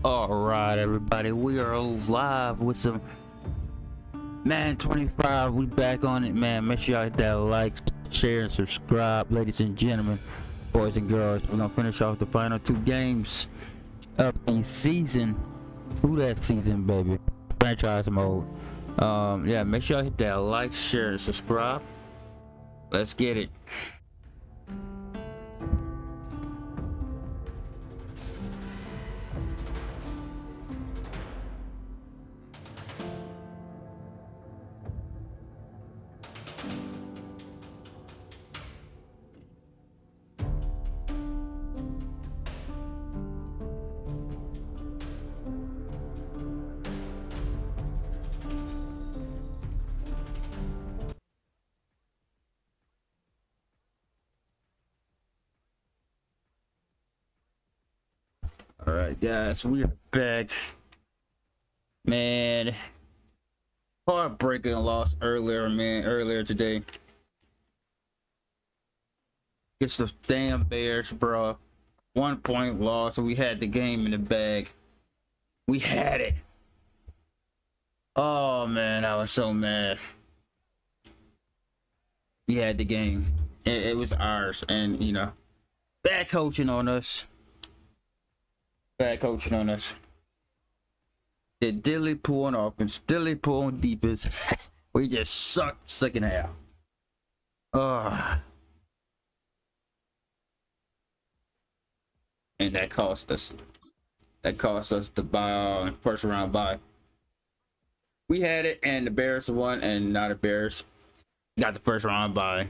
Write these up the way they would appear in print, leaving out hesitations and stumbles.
All right, everybody, we are live with some Madden 25. We back on it, man. Make sure y'all hit that like, share, and subscribe, ladies and gentlemen, boys and girls. We're gonna finish off the final two games of the season. Who that season, baby? Franchise mode. Yeah, make sure y'all hit that like, share, and subscribe. Let's get it. All right, guys, we are back. Man, heartbreaking loss earlier today. It's the damn Bears, bro. 1 point loss. We had the game in the bag. We had it. Oh man, I was so mad. We had the game. It was ours, and you know, bad coaching on us. Bad coaching on us. The dilly pool on offense, dilly pool on defense. We just sucked second half. And that cost us. That cost us the bye, first round bye. We had it, and the Bears won, and now the Bears got the first round bye.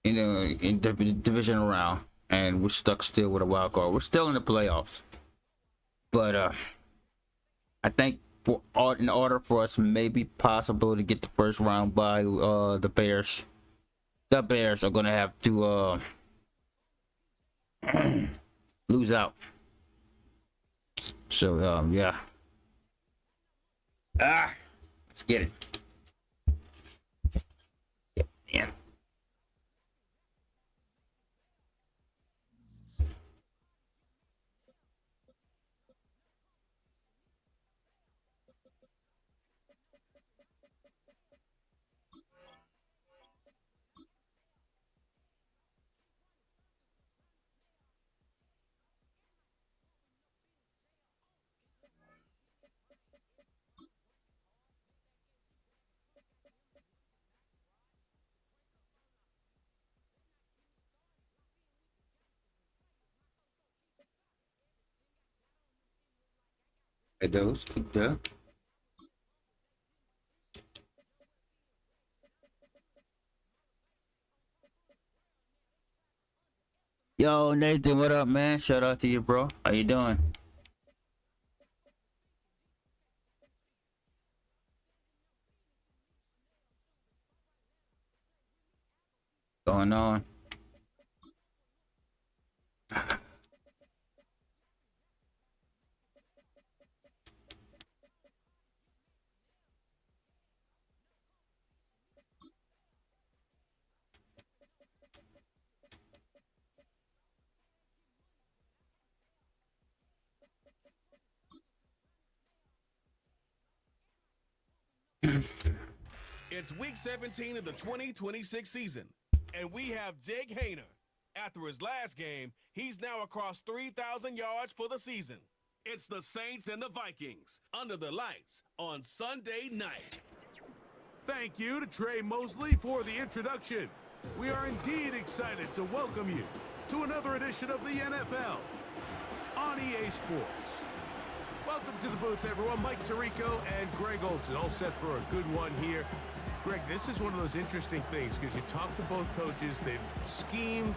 You know, in the divisional round. And we're stuck still with a wild card. We're still in the playoffs, but I think in order for us maybe possible to get the first round by the Bears are gonna have to lose out. So yeah, let's get it. Yeah. Those good job. Yo, Nathan, what up, man? Shout out to you, bro. How you doing? Going on? It's week 17 of the 2026 season, and we have Jake Haener. After his last game, he's now across 3,000 yards for the season. It's the Saints and the Vikings under the lights on Sunday night. Thank you to Trey Mosley for the introduction. We are indeed excited to welcome you to another edition of the NFL on EA Sports. Welcome to the booth, everyone. Mike Tirico and Greg Olson, all set for a good one here. Greg, this is one of those interesting things because you talk to both coaches. They've schemed,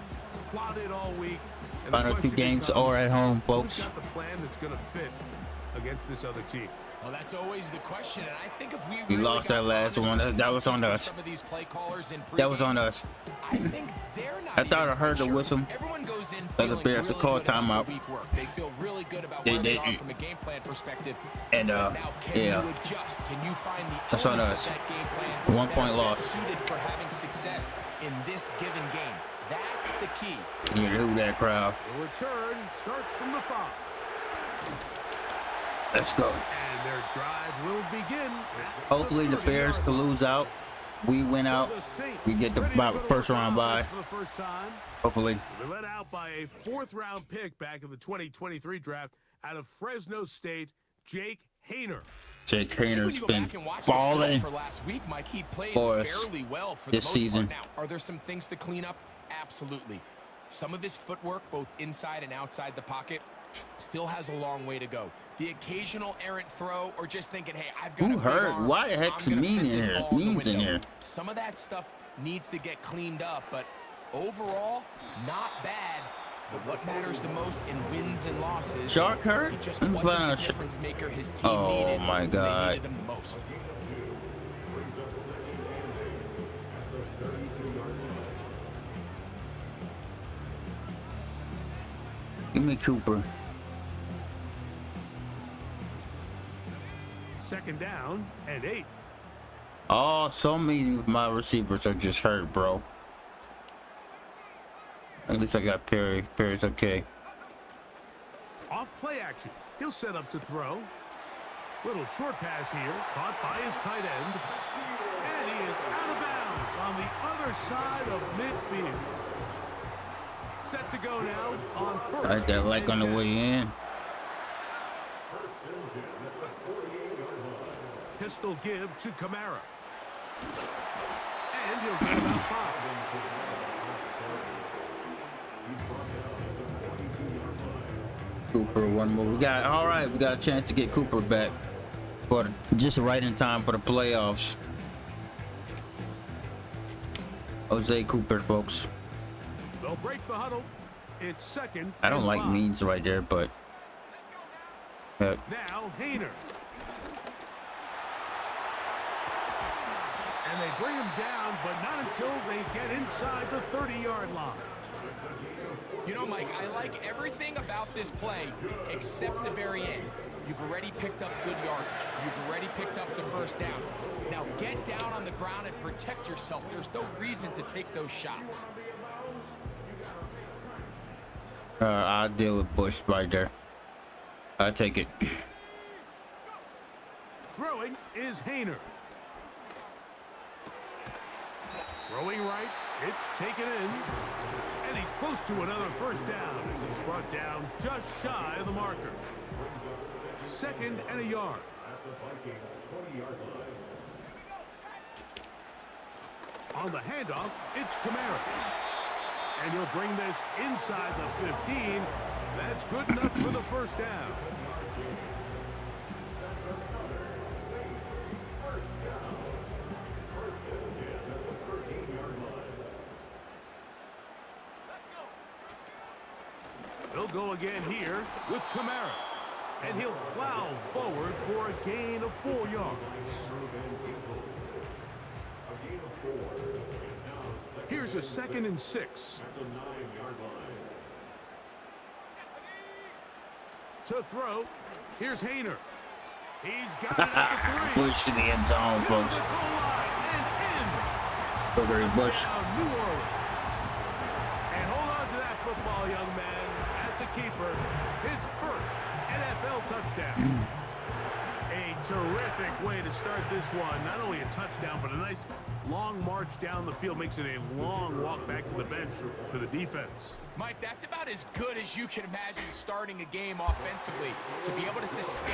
plotted all week. Final two games are at home, folks. Who's got the plan that's going to fit against this other team? Well, that's always the question, and I think if we We lost that last one. That was on us. That was on us. I think they're not. I thought I heard the whistle. Everyone goes in But the feeling Bears really call good about timeout. their week work. They feel really good about They where they didn't. are from a game plan perspective. And Now, can yeah, you adjust? Can you find the that's on elements us. of that game plan 1 that point are loss. best suited for having success in this given game? That's the key. You hear that crowd? The return starts from the 5. Let's go. And their drive will begin. Hopefully the Bears can lose out. We win out. We get the first round bye. For the first time. Hopefully. They led out by a 4th-round pick back in the 2023 draft out of Fresno State, Jake Haener. Jake Hayner's been balling for last week, Mike. He played for us fairly well for this the most season. part. Now, are there some things to clean up? Absolutely. Some of his footwork, both inside and outside the pocket, still has a long way to go. The occasional errant throw, or just thinking, hey, I've got Who a big hurt? arm, Why the heck's I'm gonna Mean fit in this here? ball in the Mean's in window. here. Some of that stuff needs to get cleaned up, but overall, not bad. But what matters the most in wins and losses? Shark hurt? He just Let me wasn't find the out. difference maker his team Oh, needed. my when God. They needed him the most. Give me Cooper. 2nd down and 8. Oh, so many of my receivers are just hurt, bro. At least I got Perry. Perry's okay. Off play action. He'll set up to throw. Little short pass here, caught by his tight end. And he is out of bounds on the other side of midfield. Set to go now on first. I had that like on the way in. Pistol give to Kamara. And he'll get about 5. Cooper, one more. We got all right. We got a chance to get Cooper back, but just right in time for the playoffs. Jose Cooper, folks. They'll break the huddle. It's 2nd. I don't and like 5. Means right there, but Now Haener. And they bring him down, but not until they get inside the 30-yard line. You know, Mike, I like everything about this play except the very end. You've already picked up good yardage. You've already picked up the first down. Now get down on the ground and protect yourself. There's no reason to take those shots. I'll deal with Bush right there. I'll take it. Throwing is Haener. Throwing right, it's taken in. And he's close to another first down as he's brought down just shy of the marker. 2nd and a yard. On the handoff, it's Kamara. And he'll bring this inside the 15. That's good enough for the first down. They'll go again here with Kamara. And he'll plow forward for a gain of 4 yards. Here's a 2nd and 6. To throw, here's Haener. He's got it at the 3. Bush in the end zone, To folks. the goal line and in. Boogery Bush. Now New Orleans. And hold on to that football, young man. That's a keeper. His first NFL touchdown. A terrific way to start this one. Not only a touchdown, but a nice long march down the field. Makes it a long walk back to the bench for the defense. Mike, that's about as good as you can imagine starting a game offensively. To be able to sustain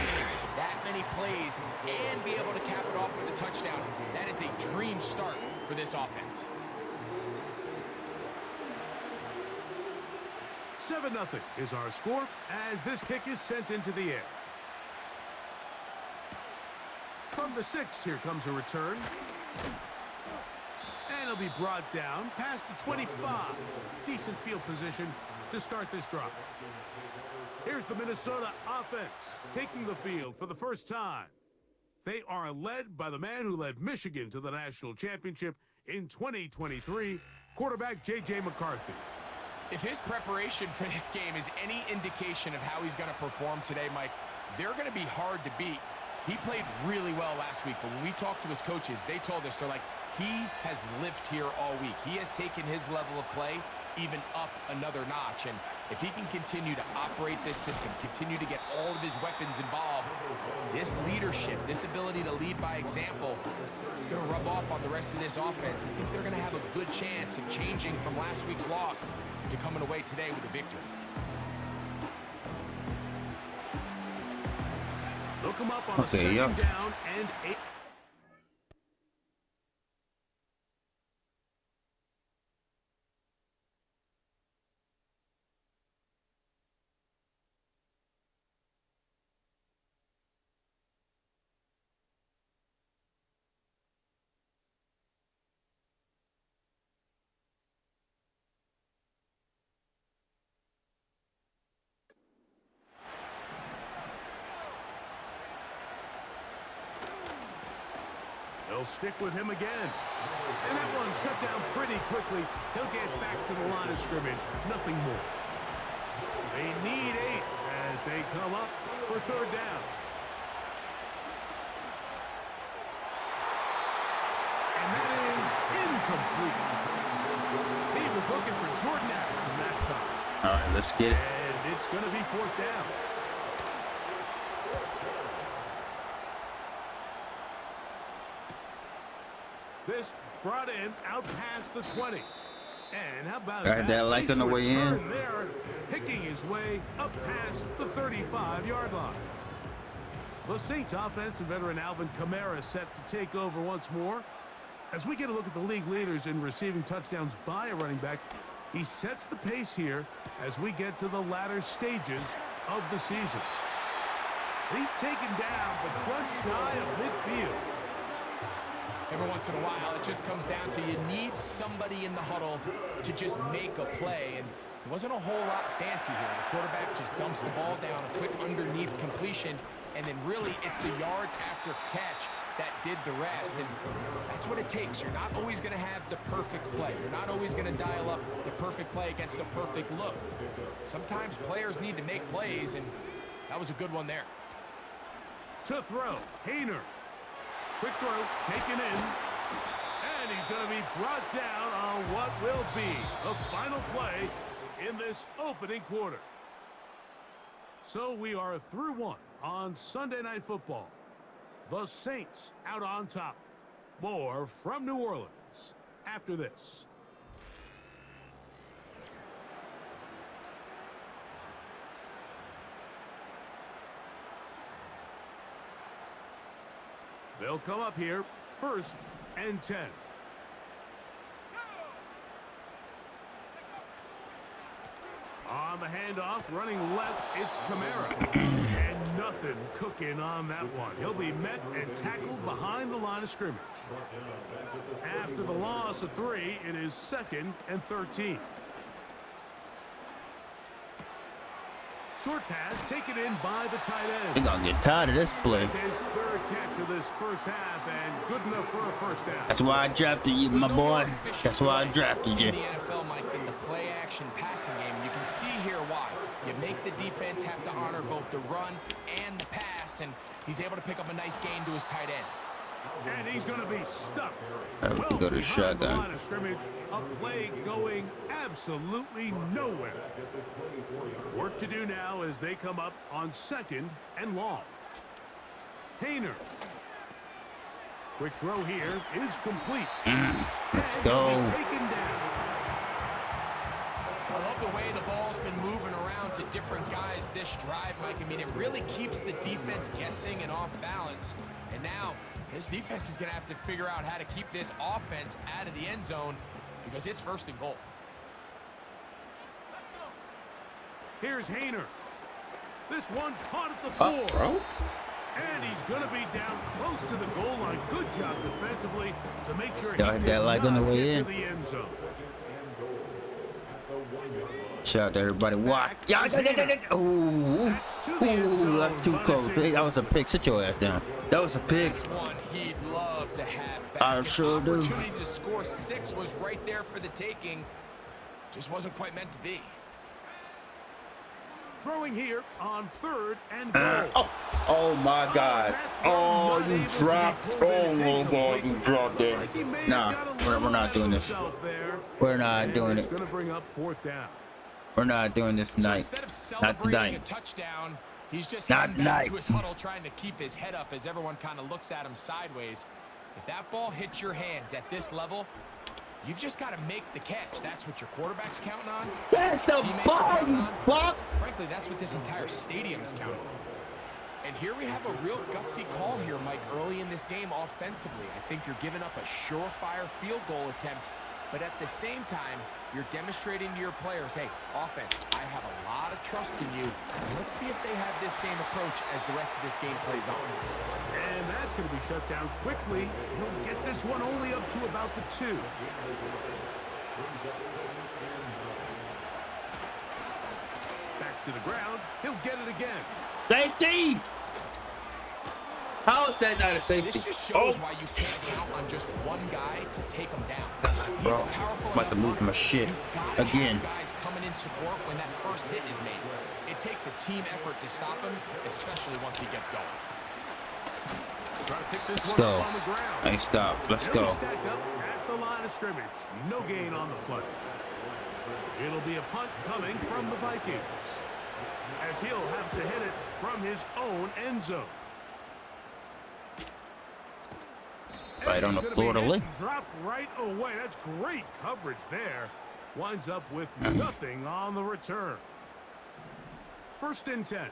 that many plays and be able to cap it off with a touchdown, that is a dream start for this offense. 7-0 is our score as this kick is sent into the air. From the 6, here comes a return. And it'll be brought down past the 25. Decent field position to start this drive. Here's the Minnesota offense taking the field for the first time. They are led by the man who led Michigan to the national championship in 2023, quarterback J.J. McCarthy. If his preparation for this game is any indication of how he's going to perform today, Mike, they're going to be hard to beat. He played really well last week, but when we talked to his coaches, they told us, they're like, he has lived here all week. He has taken his level of play even up another notch. And if he can continue to operate this system, continue to get all of his weapons involved, this leadership, this ability to lead by example, is going to rub off on the rest of this offense. I think they're going to have a good chance of changing from last week's loss to coming away today with a victory. They'll come up on a second down and 8. They'll stick with him again. And that one shut down pretty quickly. He'll get back to the line of scrimmage. Nothing more. They need 8 as they come up for third down. And that is incomplete. He was looking for Jordan Addison that time. All right, let's get it. And it's going to be fourth down. This brought in out past the 20. And how about that like on the way in? There, picking his way up past the 35-yard line. The Saints offense and veteran Alvin Kamara set to take over once more. As we get a look at the league leaders in receiving touchdowns by a running back, he sets the pace here as we get to the latter stages of the season. He's taken down, but just shy of midfield. Every once in a while, it just comes down to you need somebody in the huddle to just make a play. And it wasn't a whole lot fancy here. The quarterback just dumps the ball down, a quick underneath completion, and then really it's the yards after catch that did the rest. And that's what it takes. You're not always going to have the perfect play. You're not always going to dial up the perfect play against the perfect look. Sometimes players need to make plays, and that was a good one there. To throw, Hayner. Quick throw, taken in, and he's going to be brought down on what will be the final play in this opening quarter. So we are through one on Sunday Night Football. The Saints out on top. More from New Orleans after this. They'll come up here, 1st and 10. On the handoff, running left, it's Kamara. And nothing cooking on that one. He'll be met and tackled behind the line of scrimmage. After the loss of 3, it is 2nd and 13. Short pass taken in by the tight end. They're gonna get tired of this play. It's his 3rd catch of this first half and good enough for a first down. That's why I drafted you, my boy. That's why I drafted you. In the NFL, Mike, in the play-action passing game, you can see here why. You make the defense have to honor both the run and the pass, and he's able to pick up a nice gain to his tight end. And he's going to be stuck. We can go to shotgun. Line of scrimmage, a play going absolutely nowhere. Work to do now as they come up on 2nd and long. Hayner. Quick throw here is complete. Let's go. Taken down. I love the way the ball's been moving around to different guys this drive, Mike. I mean, it really keeps the defense guessing and off balance. And now this defense is going to have to figure out how to keep this offense out of the end zone because it's 1st and goal. Here's Hayner. This one caught at the 4. And he's going to be down close to the goal line. Good job defensively to make sure y'all hit that like on the way in. To the end zone. Shout out to everybody. What? Ooh, that's too close. That was a pick. Sit your ass down. That was a pick. One he'd love to have back. I sure do. The opportunity to score 6 was right there for the taking. Just wasn't quite meant to be. Throwing here on 3rd and goal. Oh my God. Oh, you dropped. Oh my God, you dropped it. Nah, we're not doing this. We're not doing it. It's going to bring up 4th down. We're not doing this tonight. So instead of Not celebrating a tonight. touchdown, he's just Not heading back tonight. to his huddle trying to keep his head up as everyone kind of looks at him sideways. If that ball hits your hands at this level, you've just got to make the catch. That's what your quarterback's counting on. That's the ball, you fuck. Frankly, that's what this entire stadium is counting on. And here we have a real gutsy call here, Mike, early in this game offensively. I think you're giving up a surefire field goal attempt, but at the same time, you're demonstrating to your players, hey, offense, I have a lot of trust in you. Let's see if they have this same approach as the rest of this game plays on. And that's going to be shut down quickly. He'll get this one only up to about the 2. Back to the ground. He'll get it again. Safety. How is that not a safety? This just shows why you can't count on just one guy to take him down. Bro, I'm about to lose my shit again. Guys coming in support when that first hit is made. It takes a team effort to stop him, especially once he gets going. Let's go. Hey, stop. Let's go. Stacked up at the line of scrimmage. No gain on the play. It'll be a punt coming from the Vikings, as he'll have to hit it from his own end zone. Right on the floor to lick. Dropped right away. That's great coverage there. Winds up with nothing on the return. 1st and 10.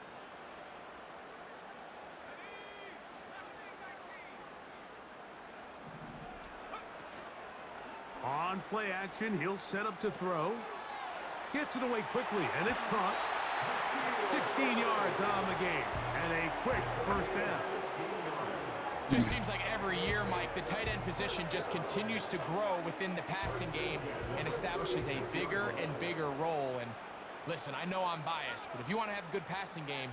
On play action, he'll set up to throw. Gets it away quickly, and it's caught. 16 yards on the game, and a quick 1st down. Just seems like every year, Mike, the tight end position just continues to grow within the passing game and establishes a bigger and bigger role. And listen, I know I'm biased, but if you want to have a good passing game,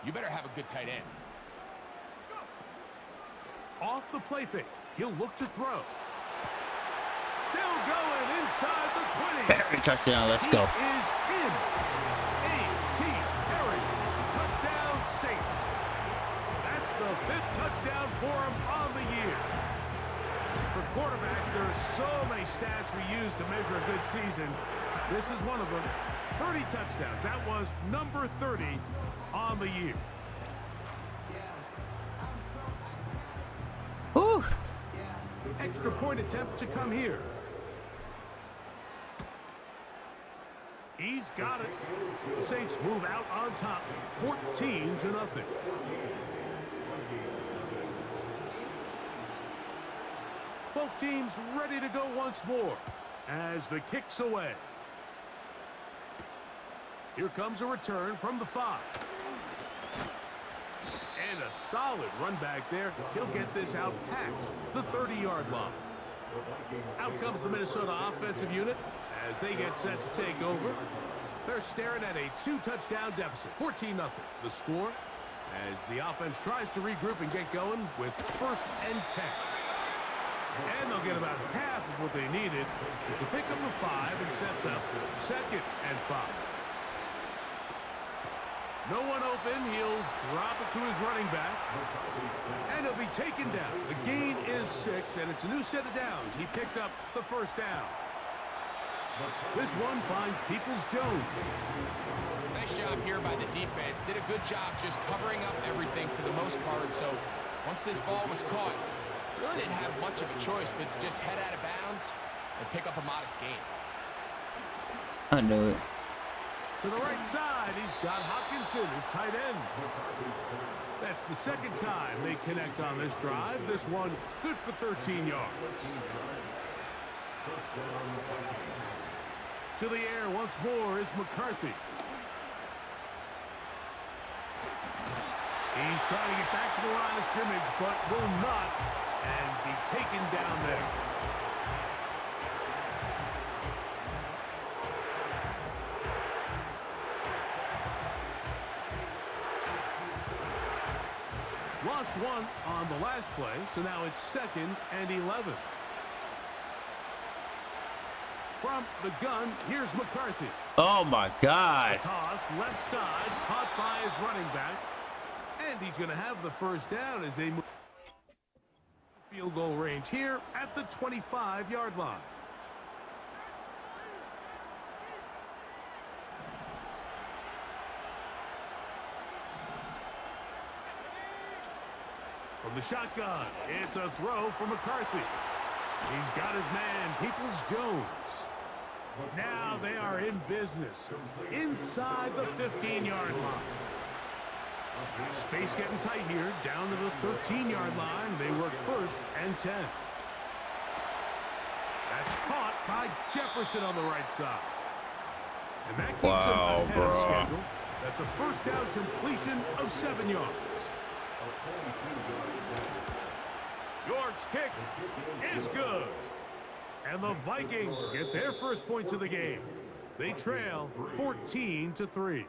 you better have a good tight end. Off the play fake, he'll look to throw. Still going inside the 20. Perry touchdown. Let's go. He is in. A.T. Perry. Touchdown Saints. That's the 5th touchdown for him on the year. For quarterbacks, there are so many stats we use to measure a good season. This is one of them. 30 touchdowns. That was number 30 on the year. Whew. Extra point attempt to come here. He's got it. The Saints move out on top, 14-0. Both teams ready to go once more as the kick's away. Here comes a return from the 5. And a solid run back there. He'll get this out past the 30-yard line. Out comes the Minnesota offensive unit as they get set to take over. They're staring at a 2-touchdown deficit, 14-0. The score as the offense tries to regroup and get going with 1st and 10. And they'll get about half of what they needed to pick up the 5 and sets up 2nd and 5. No one open. He'll drop it to his running back. And he'll be taken down. The gain is 6, and it's a new set of downs. He picked up the 1st down. This one finds Peoples-Jones. Nice job here by the defense. Did a good job just covering up everything for the most part. So once this ball was caught, really didn't have much of a choice but to just head out of bounds and pick up a modest gain. I knew it. To the right side, he's got Hopkinson, his tight end. That's the 2nd time they connect on this drive. This one good for 13 yards. To the air once more is McCarthy. He's trying to get back to the line of scrimmage, but will not, and be taken down there. Lost one on the last play, so now it's 2nd and 11. From the gun, here's McCarthy. Oh my God. Toss left side, caught by his running back. And he's going to have the first down as they move. Field goal range here at the 25-yard line. From the shotgun, it's a throw for McCarthy. He's got his man, Peoples-Jones. Now they are in business inside the 15-yard line. Space getting tight here, down to the 13-yard line. They work 1st and 10. That's caught by Jefferson on the right side. And that keeps him ahead of schedule. That's a first down completion of 7 yards. York's kick is good. And the Vikings get their first points of the game. They trail 14-3.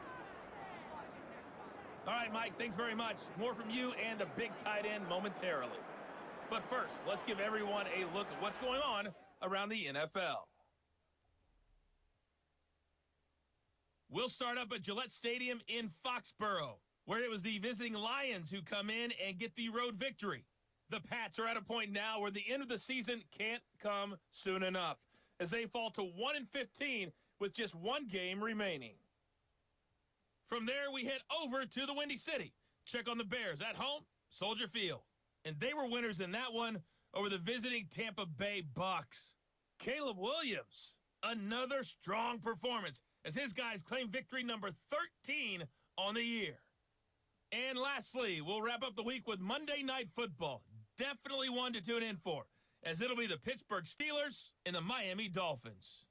All right, Mike, thanks very much. More from you and the big tight end momentarily. But first, let's give everyone a look at what's going on around the NFL. We'll start up at Gillette Stadium in Foxborough, where it was the visiting Lions who come in and get the road victory. The Pats are at a point now where the end of the season can't come soon enough, as they fall to 1-15 with just one game remaining. From there, we head over to the Windy City. Check on the Bears at home, Soldier Field. And they were winners in that one over the visiting Tampa Bay Bucks. Caleb Williams, another strong performance as his guys claim victory number 13 on the year. And lastly, we'll wrap up the week with Monday Night Football. Definitely one to tune in for, as it'll be the Pittsburgh Steelers and the Miami Dolphins.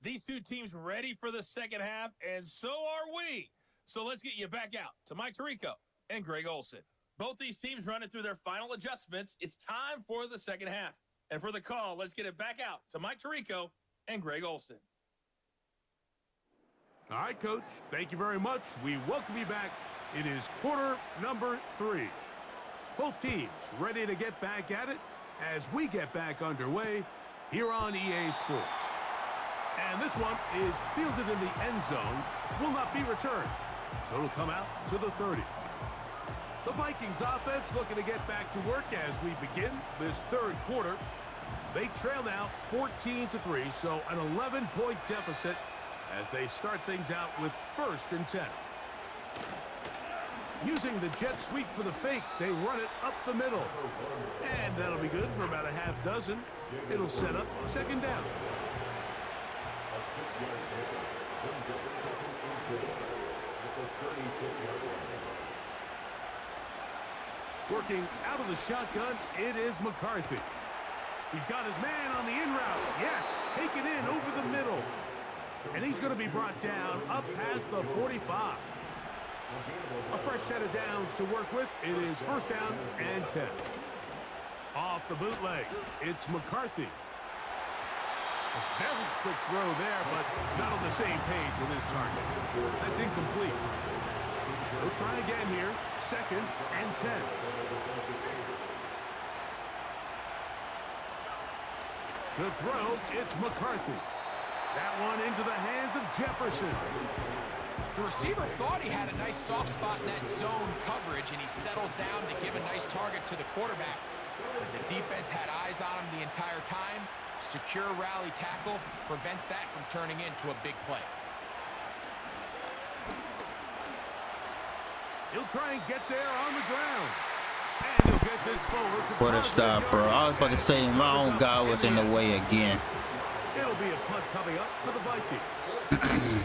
These two teams ready for the second half, and so are we. So let's get you back out to Mike Tirico and Greg Olson. Both these teams running through their final adjustments. It's time for the second half. And for the call, let's get it back out to Mike Tirico and Greg Olson. All right, Coach. Thank you very much. We welcome you back. It is quarter number 3. Both teams ready to get back at it as we get back underway here on EA Sports. And this one is fielded in the end zone, will not be returned. So it'll come out to the 30. The Vikings offense looking to get back to work as we begin this third quarter. They trail now 14-3, so an 11-point deficit as they start things out with 1st and 10. Using the jet sweep for the fake, they run it up the middle. And that'll be good for about a half dozen. It'll set up 2nd down. Working out of the shotgun, it is McCarthy. He's got his man on the in route. Yes, taken in over the middle. And he's going to be brought down up past the 45. A fresh set of downs to work with. It is 1st down and 10. Off the bootleg, it's McCarthy. A very quick throw there, but not on the same page with his target. That's incomplete. We'll try again here. 2nd and 10. To throw, it's McCarthy. That one into the hands of Jefferson. The receiver thought he had a nice soft spot in that zone coverage, and he settles down to give a nice target to the quarterback. But the defense had eyes on him the entire time. Secure rally tackle prevents that from turning into a big play. He'll try and get there on the ground. And he'll get this forward. What a stop, bro. I was about to say my own guy was in the way again. It'll be a punt coming up for the Vikings.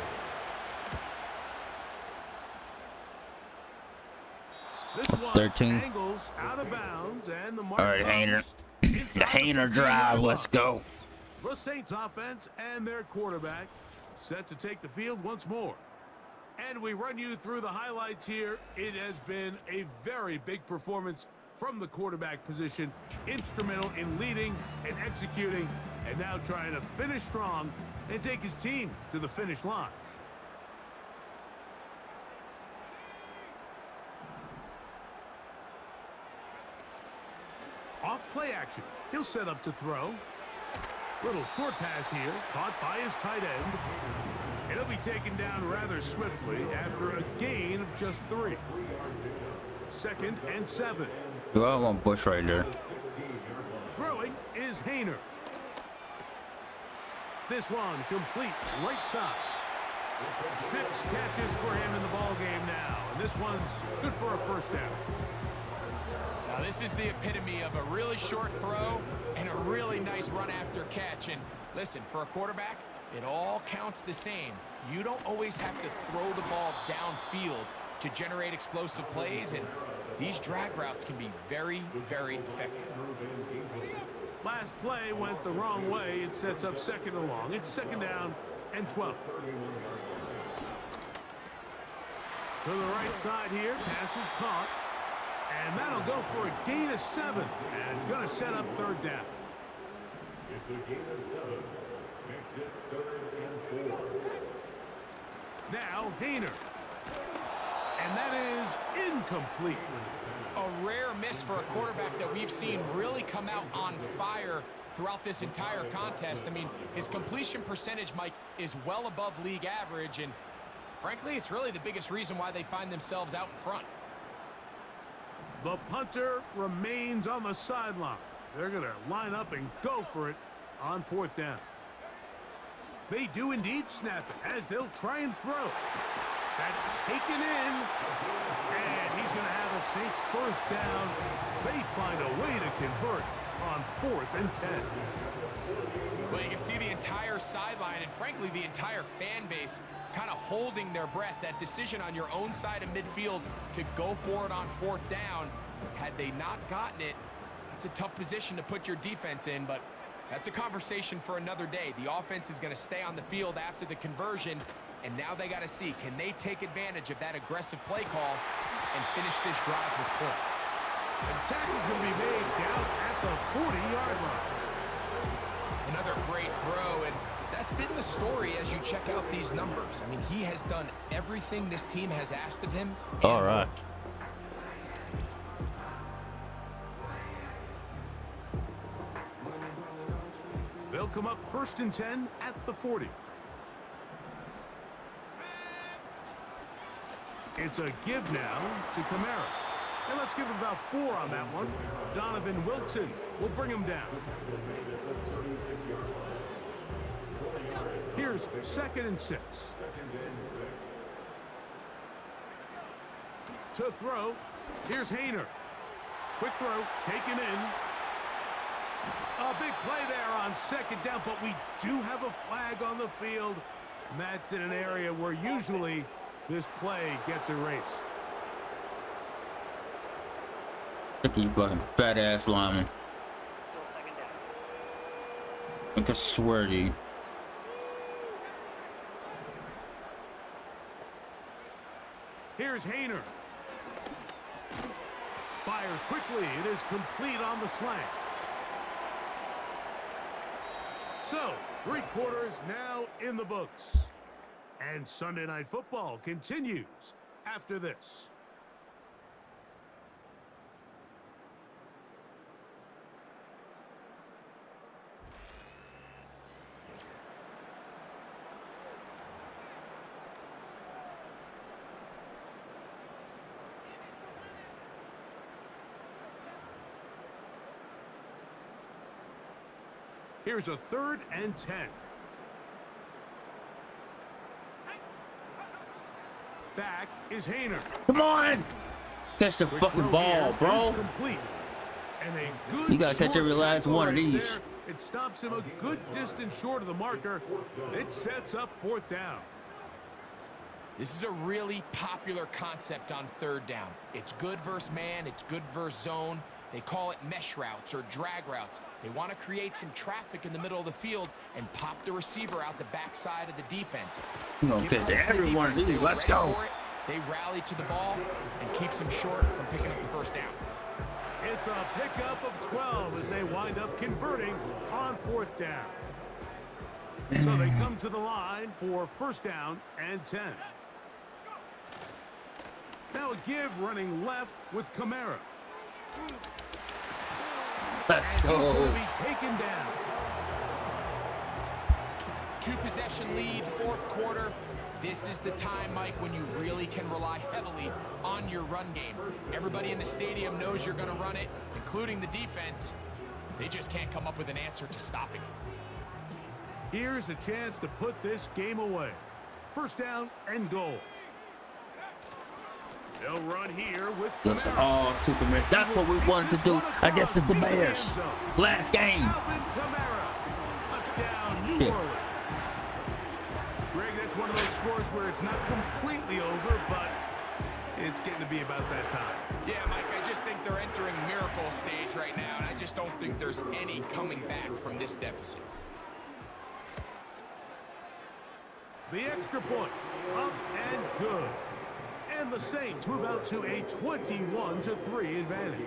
This one 13. angles out of bounds, and the mark. All right, Hainer. The Hainer drive. Let's go. The Saints offense and their quarterback set to take the field once more. And we run you through the highlights here. It has been a very big performance from the quarterback position, instrumental in leading and executing, and now trying to finish strong and take his team to the finish line. Off play action. He'll set up to throw. Little short pass here, caught by his tight end. And he'll be taken down rather swiftly after a gain of just 3. 2nd and 7. Well, I want Bush right there. Throwing is Hayner. This one complete right side. 6 catches for him in the ball game now, and this one's good for a first down. Now this is the epitome of a really short throw and a really nice run after catch. And listen, for a quarterback, it all counts the same. You don't always have to throw the ball downfield to generate explosive plays, and these drag routes can be very, very effective. Last play went the wrong way. It sets up 2nd and long. It's 2nd down and 12. To the right side here, pass is caught. And that'll go for a gain of 7. And it's going to set up 3rd down. It's a gain of 7. Makes it 3rd and 4. Now, Hayner. And that is incomplete. A rare miss for a quarterback that we've seen really come out on fire throughout this entire contest. I mean, his completion percentage, Mike, is well above league average. And frankly, it's really the biggest reason why they find themselves out in front. The punter remains on the sideline. They're going to line up and go for it on 4th down. They do indeed snap it as they'll try and throw. That's taken in. And he's going to have a Saints first down. They find a way to convert on 4th and 10. Well, you can see the entire sideline and, frankly, the entire fan base kind of holding their breath. That decision on your own side of midfield to go for it on 4th down, had they not gotten it, that's a tough position to put your defense in, but that's a conversation for another day. The offense is going to stay on the field after the conversion, and now they got to see, can they take advantage of that aggressive play call and finish this drive with points? The tackle's going to be made down at the 40-yard line. Another great throw, and that's been the story as you check out these numbers. I mean, he has done everything this team has asked of him. All right. They'll come up 1st and 10 at the 40. It's a give now to Kamara. And let's give him about 4 on that one. Donovan Wilson will bring him down. Here's 2nd and 6. To throw, here's Hayner. Quick throw, taken in. A big play there on 2nd down, but we do have a flag on the field. And that's in an area where usually this play gets erased. Look at you fucking fat ass lineman. Still 2nd down. I can swear to you. Here's Hayner. Fires quickly. It is complete on the slant. So, 3 quarters now in the books. And Sunday Night Football continues after this. Here's a 3rd and 10. Back is Hayner. Come on! Catch the Quick fucking throw ball, here bro. is complete. And a good You gotta catch short every last tackle one of right these. there. It stops him a good distance short of the marker. It sets up 4th down. This is a really popular concept on 3rd down. It's good versus man, it's good versus zone. They call it mesh routes or drag routes. They want to create some traffic in the middle of the field and pop the receiver out the backside of the defense. You gonna Give catch credit to the every one of defense. They these. were Let's ready go. for it. They rally to the ball and keeps them short from picking up the first down. It's a pickup of 12 as they wind up converting on 4th down. So they come to the line for 1st down and 10. Now a give running left with Kamara. Let's And he's go. going to be taken down. 2-possession lead, 4th quarter. This is the time, Mike, when you really can rely heavily on your run game. Everybody in the stadium knows you're going to run it, including the defense. They just can't come up with an answer to stopping it. Here's a chance to put this game away. 1st down and goal. They'll run here with Looks Kamara. all too familiar. That's what we wanted to do against the Bears. Last game. Alvin Kamara. Touchdown, New Shit. Orleans. Greg, that's one of those scores where it's not completely over, but it's getting to be about that time. Yeah, Mike, I just think they're entering miracle stage right now, and I just don't think there's any coming back from this deficit. The extra point, up and good. And the Saints move out to a 21-3 advantage.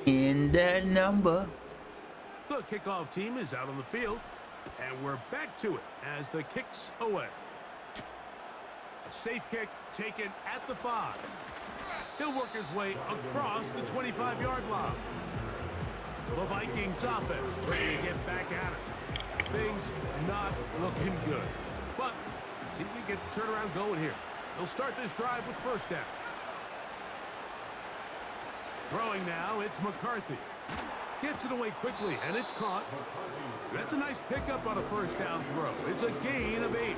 In that number. The kickoff team is out on the field, and we're back to it as the kick's away. A safe kick taken at the 5. He'll work his way across the 25-yard line. The Vikings offense ready to get back at it. Things not looking good. But see if we get the turnaround going here. They'll start this drive with 1st down. Throwing now, it's McCarthy. Gets it away quickly, and it's caught. That's a nice pickup on a 1st down throw. It's a gain of 8.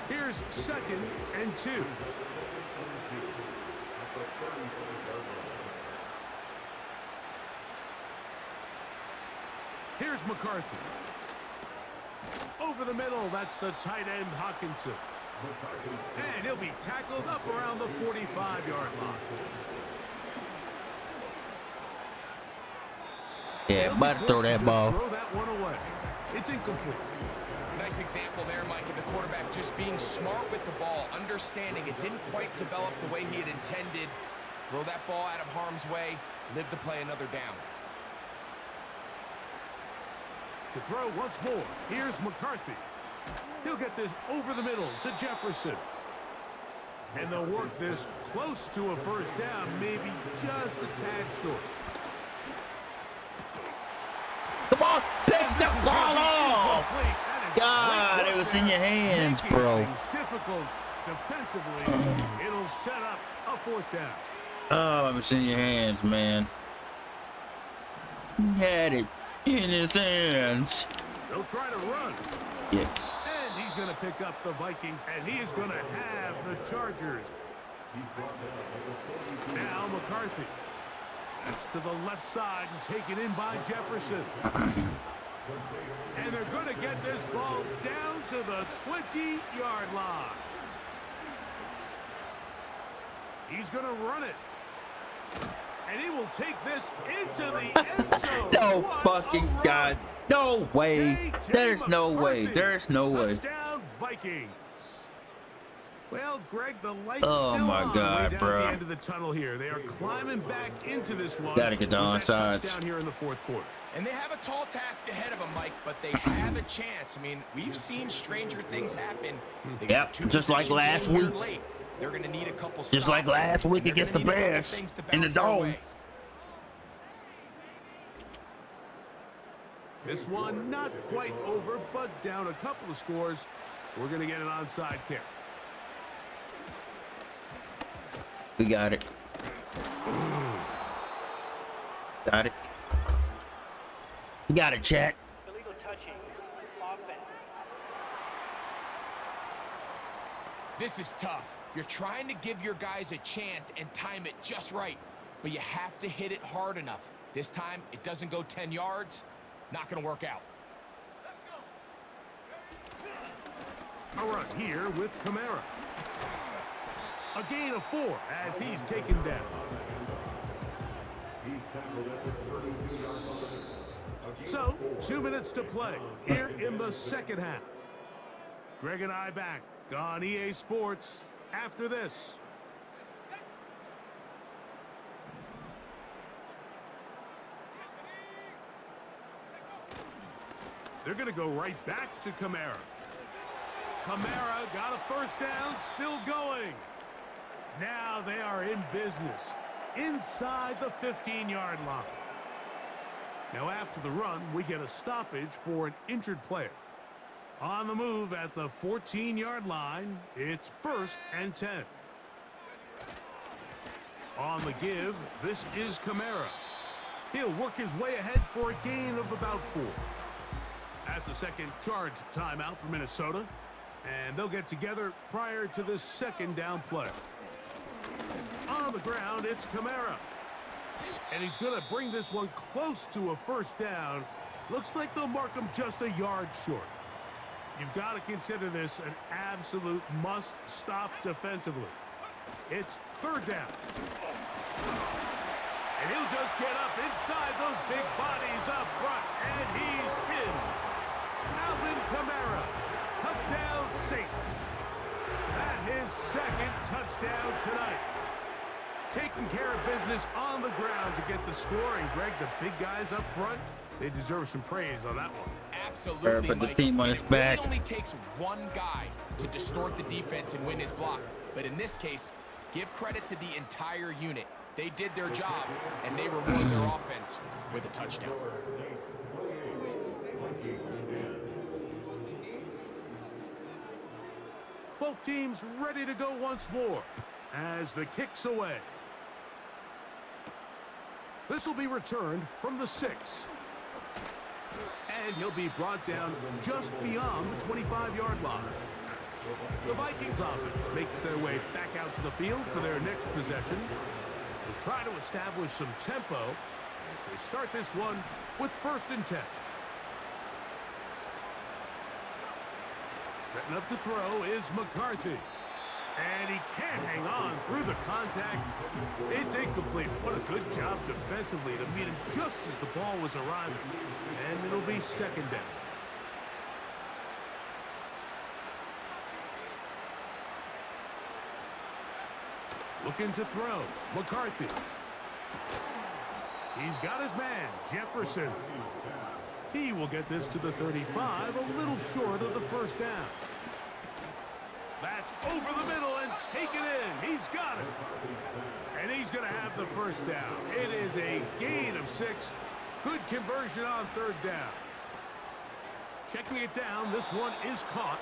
Here's 2nd and 2. Here's McCarthy. Over the middle, that's the tight end Hawkinson. And he'll be tackled up around the 45-yard line. Yeah, about to throw that ball. Throw that one away. It's incomplete. Nice example there, Mike, of the quarterback just being smart with the ball, understanding it didn't quite develop the way he had intended. Throw that ball out of harm's way, live to play another down. To throw once more, here's McCarthy. He'll get this over the middle to Jefferson. And they'll work this close to a 1st down, maybe just a tad short. Come on, take the ball off. God, it was in your hands, bro. Difficult defensively. It'll set up a 4th down. Oh, it was in your hands, man. He had it in his hands. They'll try to run. Yeah. And he's going to pick up the Vikings, and he is going to have the Chargers. Now McCarthy. That's to the left side and taken in by Jefferson. And they're going to get this ball down to the 20-yard line. He's going to run it. And he will take this into the end zone. No What fucking a run. God. No way. J.J. There's no way. McCarthy. There's no way. Touchdown, Vikings. Well, Greg, the light's Oh still my on God, way down bro. the end of the tunnel here. They are climbing back into this one. Gotta get the with that onsides. touchdown here in the 4th quarter. And they have a tall task ahead of them, Mike, but they have a chance. I mean, we've seen stranger things happen. They got Yep, two just like possession last game here week. late. They're going to need a couple Just like stops, last week and they're against the gonna need a couple Bears things to in the bounce their dome. way. This one not quite over, but down a couple of scores. We're going to get an onside kick. We got it. Got it. We got it, chat. Illegal touching. Offense. This is tough. You're trying to give your guys a chance and time it just right, but you have to hit it hard enough. This time, it doesn't go 10 yards. Not going to work out. A run here with Kamara. A gain of 4 as he's taken down. So, 2 minutes to play here in the second half. Greg and I back on EA Sports after this. They're going to go right back to Kamara. Kamara got a first down, still going. Now they are in business inside the 15-yard line. Now after the run, we get a stoppage for an injured player. On the move at the 14-yard line, it's 1st and 10. On the give, this is Kamara. He'll work his way ahead for a gain of about 4. That's a second charge timeout for Minnesota, and they'll get together prior to this second down play. On the ground, it's Kamara. And he's going to bring this one close to a first down. Looks like they'll mark him just a yard short. You've got to consider this an absolute must-stop defensively. It's 3rd down. And he'll just get up inside those big bodies up front, and he's in. Alvin Kamara, touchdown Saints. That his 2nd touchdown tonight. Taking care of business on the ground to get the score, and Greg, the big guys up front, they deserve some praise on that one. Absolutely, Put the Mike. team on And his it really back. only takes one guy to distort the defense and win his block. But in this case, give credit to the entire unit. They did their job, and they reward their offense with a touchdown. Both teams ready to go once more as the kick's away. This will be returned from the 6. And he'll be brought down just beyond the 25-yard line. The Vikings offense makes their way back out to the field for their next possession. They'll try to establish some tempo as they start this one with 1st and 10. Setting up to throw is McCarthy. And he can't hang on through the contact. It's incomplete. What a good job defensively to meet him just as the ball was arriving. And it'll be 2nd down. Looking to throw. McCarthy. He's got his man, Jefferson. He will get this to the 35, a little short of the 1st down. That's over the middle and taken in. He's got it. And he's going to have the 1st down. It is a gain of 6. Good conversion on 3rd down. Checking it down, this one is caught.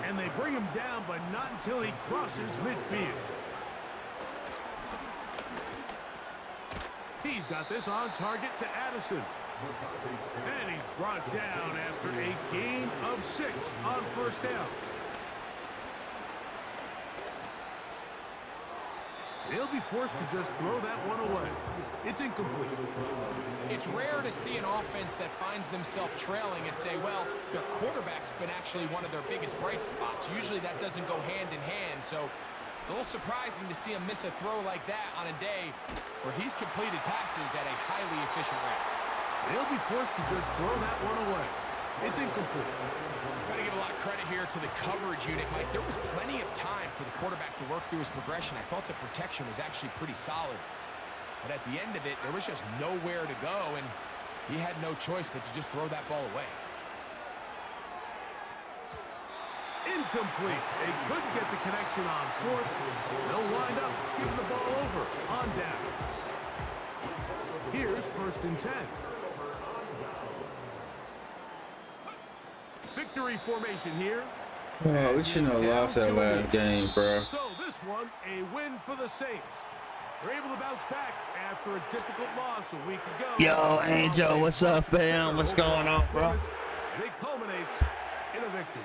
And they bring him down, but not until he crosses midfield. He's got this on target to Addison. And he's brought down after a gain of 6 on 1st down. They'll be forced to just throw that one away. It's incomplete. It's rare to see an offense that finds themselves trailing and say, well, their quarterback's been actually one of their biggest bright spots. Usually that doesn't go hand in hand, so it's a little surprising to see him miss a throw like that on a day where he's completed passes at a highly efficient rate. They'll be forced to just throw that one away. It's incomplete. Got to give a lot of credit here to the coverage unit, Mike. There was plenty of time for the quarterback to work through his progression. I thought the protection was actually pretty solid. But at the end of it, there was just nowhere to go, and he had no choice but to just throw that ball away. Incomplete. They couldn't get the connection on 4th. They'll wind up giving the ball over on downs. Here's 1st and 10. Victory formation here. Oh, we shouldn't have lost that last game, bro. So this one, a win for the Saints. They're able to bounce back after a difficult loss a week ago. Yo, Angel, what's up, fam? What's going on, bro? And it culminates in a victory.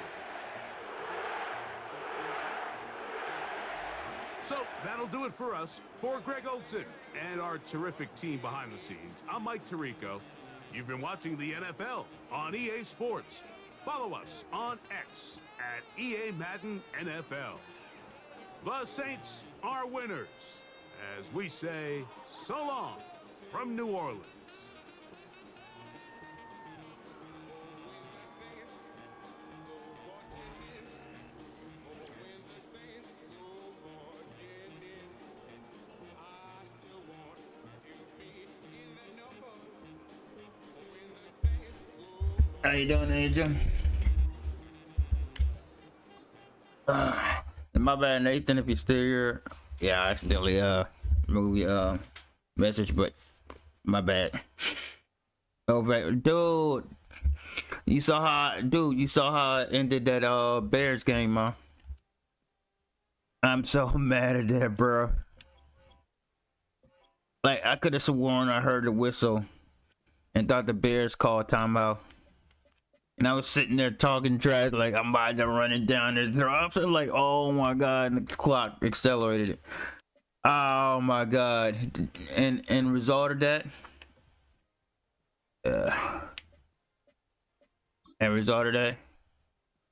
So that'll do it for us. For Greg Olson and our terrific team behind the scenes, I'm Mike Tirico. You've been watching the NFL on EA Sports. Follow us on X at EA Madden NFL. The Saints are winners, as we say so long from New Orleans. How you doing, Angel? My bad, Nathan, if you're still here. Yeah, I accidentally moved message, but my bad. Oh, dude, you saw how I ended that Bears game, huh? I'm so mad at that, bro. Like, I could have sworn I heard the whistle and thought the Bears called timeout. And I was sitting there talking trash, like I'm about to run it down the drop. So like, oh my god, and the clock accelerated it. Oh my god. And result of that. And result of that,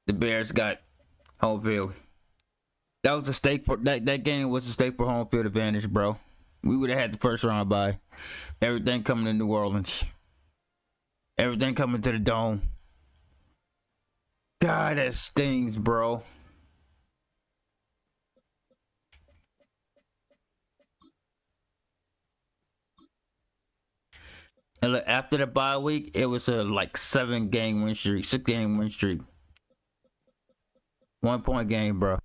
the Bears got home field. That was a stake for that game was a stake for home field advantage, bro. We would have had the first round bye. Everything coming to New Orleans. Everything coming to the dome. God, that stings, bro. And look, after the bye week, it was a like 6-game win streak. 1 point game, bro.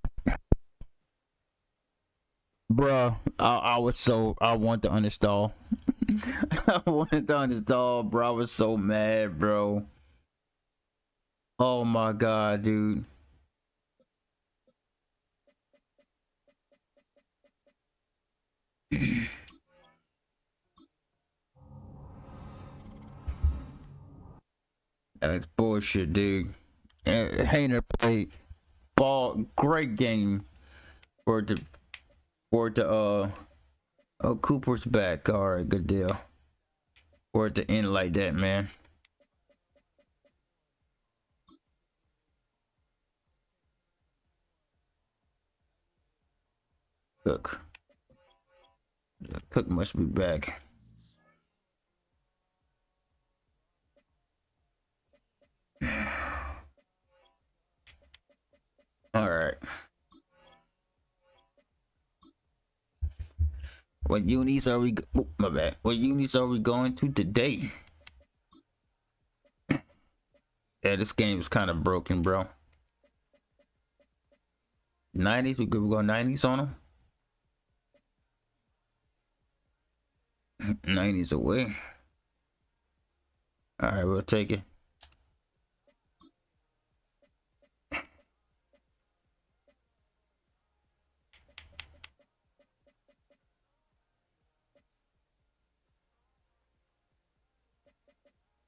Bro, I want to uninstall. I wanted to uninstall, bro. I was so mad, bro. Oh my god, dude. That's bullshit, dude. And Hayner played ball, great game for it to oh, Cooper's back. All right, good deal. For it to end like that, man. Cook must be back. All right. What unis are we? Oh, my bad. What unis are we going to today? Yeah, this game is kind of broken, bro. 90s, we could go 90s on them. 90s away. All right, we'll take it.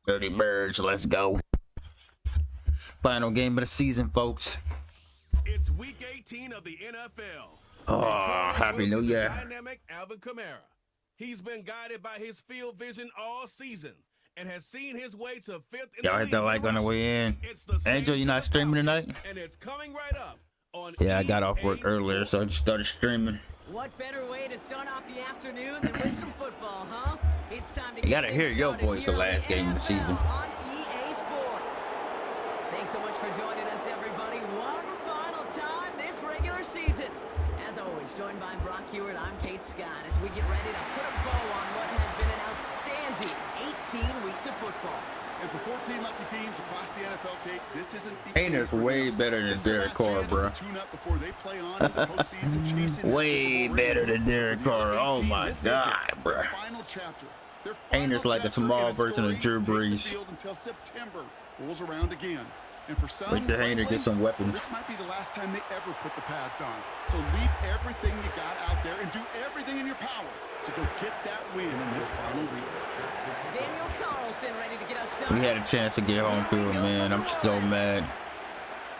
Dirty Birds, let's go. Final game of the season, folks. It's week 18 of the NFL. Oh, happy New Year. Dynamic Alvin Kamara. He's been guided by his field vision all season and has seen his way to 5th in Y'all the hit that league like on the way in. Angel, you not streaming tonight? And it's coming right up on Yeah, I got off work EA earlier, so I just started streaming. What better way to start off the afternoon than with some football, huh? It's time to You get gotta hear your started voice the here on last game of the NFL season. On EA Sports. Thanks so much for joining us, everybody. One final time this regular season. As always, joined by Brock Hewitt, I'm Kate Scott as we get ready to put a bow on what has been an outstanding 18 weeks of football. And for 14 lucky teams across the NFL, Kate, this isn't the Hayner's way better than Derek Carr, bro. Way better than Derek Carr. Oh my god, bro. Hayner's like a small version of Drew Brees. Until September rolls around again. And for some, Wait till Hayner get some weapons. this might be the last time they ever put the pads on. So leave everything you got out there and do everything in your power to go get that win in this final week. Daniel Carlson ready to get us started. We had a chance to get home field, man. I'm so mad.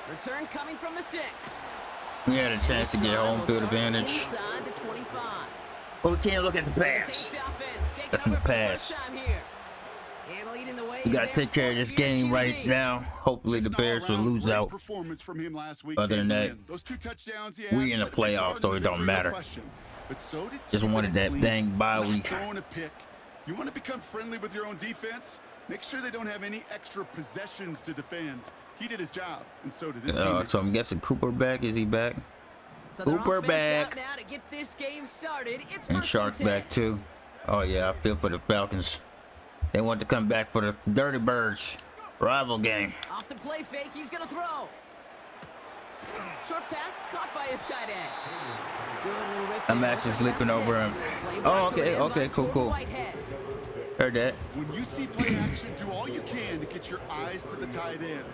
Return coming from the 6. We had a chance to get home field advantage. Inside the 25. But we can't look at the pass. That's the pass. We gotta take care of this game right now. Hopefully the Bears will lose out. Other than that, we in the playoffs, so it don't matter. Just wanted that dang bye week. You want to become friendly with your own defense? Make sure they don't have any extra possessions to defend. He did his job, and so did his teammates. So I'm guessing Cooper back. Is he back? So Cooper back. now to get this game started. It's And first Shark 10. back too. Oh yeah, I feel for the Falcons. They want to come back for the Dirty Birds. Rival game. Off the play fake, he's gonna throw. Short pass caught by his tight end. Good little rip I'm there. actually Looks like sleeping about over 6. him. Play Oh, brought to okay, him okay, by cool, Jordan cool. Whitehead. Heard that. When you see play action, do all you can to get your eyes to the tight end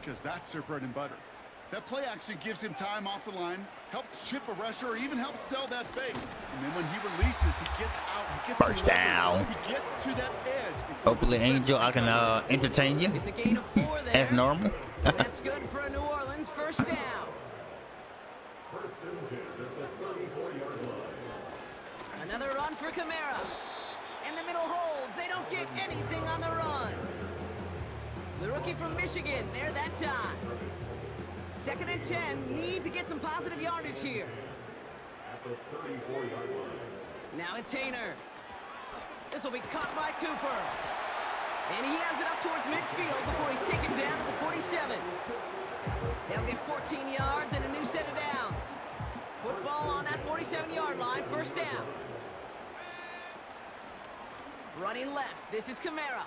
because that's their bread and butter. That play action gives him time off the line, helps chip a rusher, or even helps sell that fake. And then when he releases, he gets out. He gets First some leverage. down. He gets to that edge. before Hopefully, the Angel, I can entertain you It's a gain of 4 there. as normal. And that's good for a New Orleans first down. First and 10 at the 34-yard line. Another run for Kamara. And the middle holds. They don't get anything on the run. The rookie from Michigan there that time. 2nd and 10. Need to get some positive yardage here. At the 34-yard line. Now it's Hayner. This will be caught by Cooper. And he has it up towards midfield before he's taken down at the 47. They'll get 14 yards and a new set of downs. Football on that 47-yard line, first down. Running left, this is Kamara.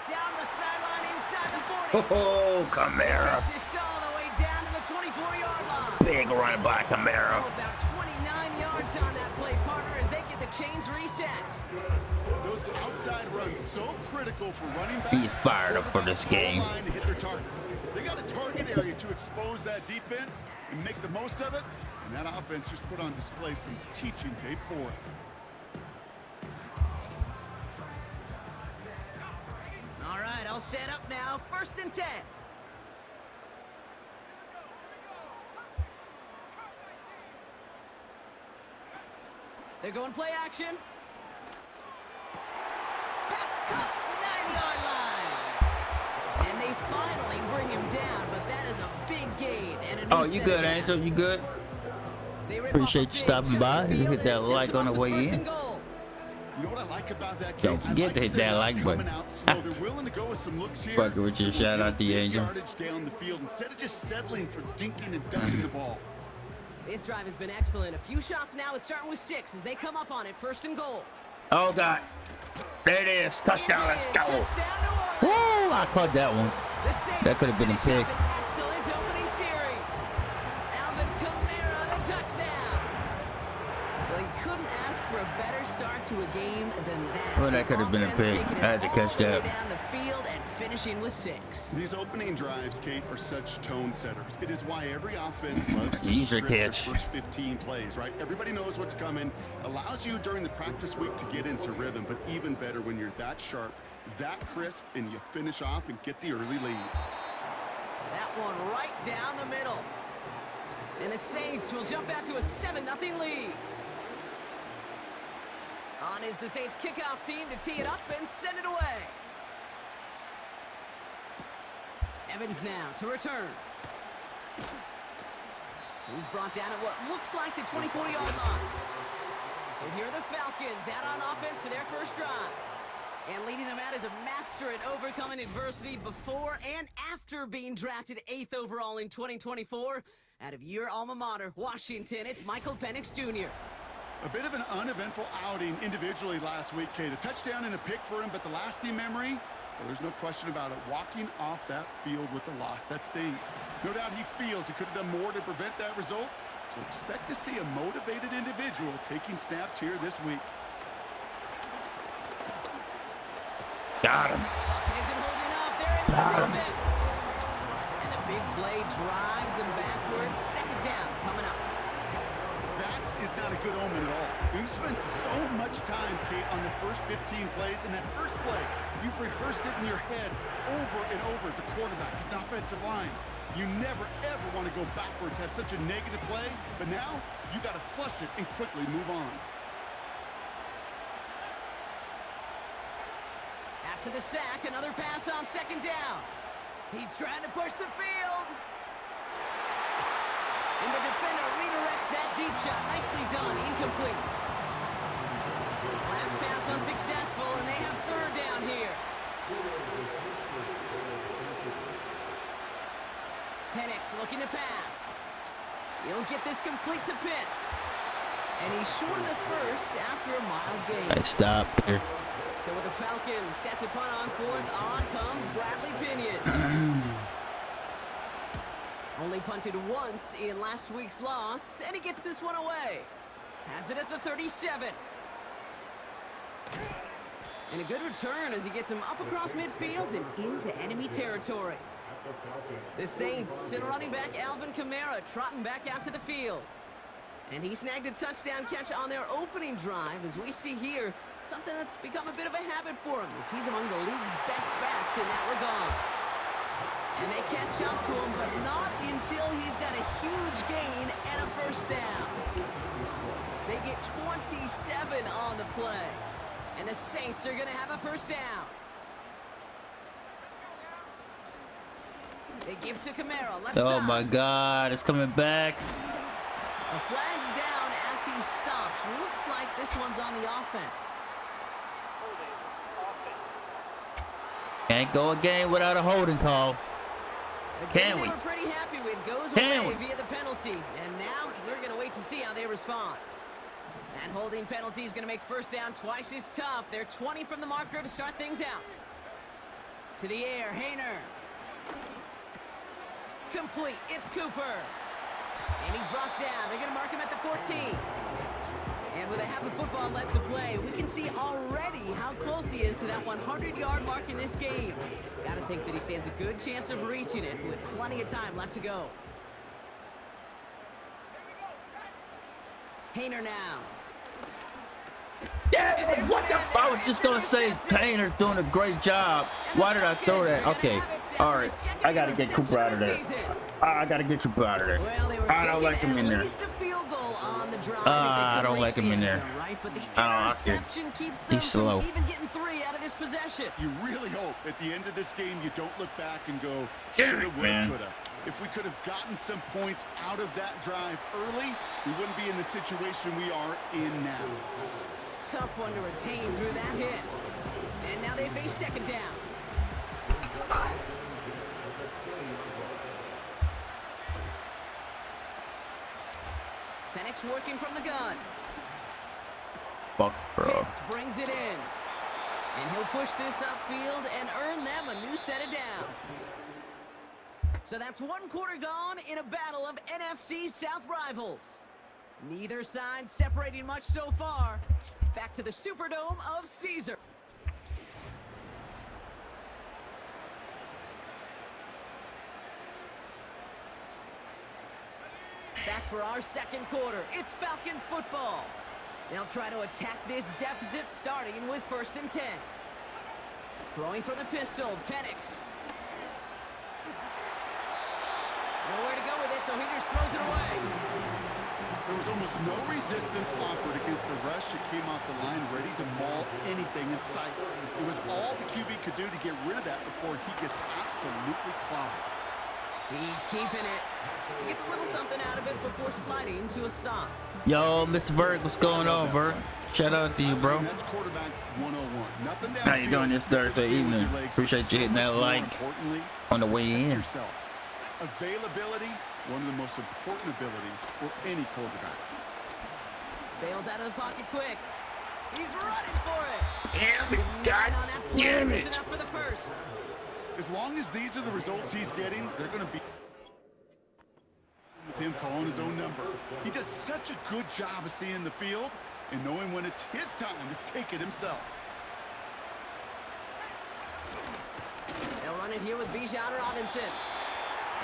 Down the sideline inside the 40. Oh, Kamara. Takes this all the way down to the 24-yard line. Big run by Kamara. Oh, about 29 yards on that play, partner, as they get the chains reset. Those outside runs so critical for running back. He's fired up for this game. To hit their targets. They got a target area to expose that defense and make the most of it. And that offense just put on display some teaching tape for it. All right, all set up now. 1st and 10. They're going play action. Pass cut, 9-yard line. And they finally bring him down, but that is a big gain. And a new Oh, you set good, of downs. Angel? You good? They rip Appreciate off you a stopping big by. chunk of You field, hit that and it sets like them on up the for way 1st in. and goal. You know what I like about that Don't game? I forget like to hit they're that not like coming button. out slow. They're willing to go with some looks here. Fuck it with your shout out to you, Big Angel. yardage down the field instead of just settling for dinking and dunking the ball. This drive has been excellent. A few shots now. It's starting with 6 as they come up on it. 1st and goal. Oh, God. There it is. Touchdown. Let's go. Touchdown, New Woo! Orleans. I caught that one. The Saints That could have been a finish pick. off an excellent opening series. Alvin Kamara, the touchdown. Well, you couldn't ask for a better start to a game than that. Well, that could have been a Offense pick. taking it I had to all catch the way that. down the field and finishing with 6. These opening drives, Kate, are such tone setters. It is why every offense loves to Easier script their catch. first 15 plays, right? Everybody knows what's coming. Allows you during the practice week to get into rhythm, but even better when you're that sharp, that crisp, and you finish off and get the early lead. That one right down the middle. And the Saints will jump out to a 7-0 lead. On is the Saints kickoff team to tee it up and send it away. Evans now to return. He's brought down at what looks like the 24-yard line. So here are the Falcons out on offense for their first drive. And leading them out is a master at overcoming adversity before and after being drafted 8th overall in 2024. Out of your alma mater, Washington, it's Michael Penix Jr. A bit of an uneventful outing individually last week, Kate. A touchdown and a pick for him, but the lasting memory, well, there's no question about it. Walking off that field with the loss, that stings. No doubt he feels he could have done more to prevent that result, so expect to see a motivated individual taking snaps here this week. Got him. Isn't holding up. They're able to take it. And the big play drives them backwards. 2nd down coming up. That is not a good omen at all. We've spent so much time, Kate, on the first 15 plays, and that first play, you've rehearsed it in your head over and over as a quarterback, as an offensive line. You never, ever want to go backwards, have such a negative play, but now you got to flush it and quickly move on. After the sack, another pass on 2nd down. He's trying to push the field. And the defender redirects that deep shot. Nicely done. Incomplete. Last pass unsuccessful, and they have 3rd down here. Penix looking to pass. He'll get this complete to Pitts. And he's short of the first after a mild gain. Nice stop here. So with the Falcons set to punt on fourth, on comes Bradley Pinion. Only punted once in last week's loss, and he gets this one away. Has it at the 37. And a good return as he gets him up across midfield and into enemy territory. The Saints and running back Alvin Kamara trotting back out to the field. And he snagged a touchdown catch on their opening drive, as we see here, something that's become a bit of a habit for him, as he's among the league's best backs in that regard. And they catch up to him, but not until he's got a huge gain and a first down. They get 27 on the play, and the Saints are going to have a first down. They give to Kamara, left side. Oh my God, it's coming back. The flag's down as he stops. Looks like this one's on the offense. Can't go a game without a holding call. The Can game we? they were pretty happy with goes Can away we? via the penalty. And now we're going to wait to see how they respond. That holding penalty is going to make first down twice as tough. They're 20 from the marker to start things out. To the air, Hayner. Complete, it's Cooper. And he's brought down. They're going to mark him at the 14. And with a half a football left to play, we can see already how close he is to that 100-yard mark in this game. Gotta think that he stands a good chance of reaching it with plenty of time left to go. Hayner now. Damn, what the? I was just gonna say Hayner's doing a great job. Why did I throw that? Okay, all right. I gotta get Cooper out of there. I gotta get Cooper out of there. Well, they were I don't like him in there. at least a field goal on the drive if I they don't could like reach him the in end there. zone, right? But the I don't like him. interception keeps them He's slow. from even getting 3 out of this possession. You really hope at the end of this game you don't look back and go, Damn shoulda, it, woulda, man. coulda. If we could have gotten some points out of that drive early, we wouldn't be in the situation we are in now. Tough one to retain through that hit. And now they face second down. Penix working from the gun. Fuck, bro. Pitts brings it in. And he'll push this upfield and earn them a new set of downs. So that's one quarter gone in a battle of NFC South rivals. Neither side separating much so far. Back to the Superdome of Caesar. Back for our second quarter. It's Falcons football. They'll try to attack this deficit starting with 1st and 10. Throwing for the pistol, Penix. Nowhere to go with it, so he just throws it away. There was almost no resistance offered against the rush. It came off the line ready to maul anything in sight. It was all the QB could do to get rid of that before he gets absolutely clobbered. He's keeping it. He gets a little something out of it before sliding to a stop. Yo, Mr. Berg, what's going on, bro? Shout out to you, bro. That's quarterback 101. Nothing How you doing this Thursday evening? Appreciate you hitting that like on the way in. Availability, one of the most important abilities for any quarterback. Bails out of the pocket quick. He's running for it. Damn Give it, him God 9 on that play. damn That's it. enough for the first. As long as these are the results he's getting, they're going to be with him calling his own number. He does such a good job of seeing the field and knowing when it's his time to take it himself. They'll run it here with Bijan Robinson.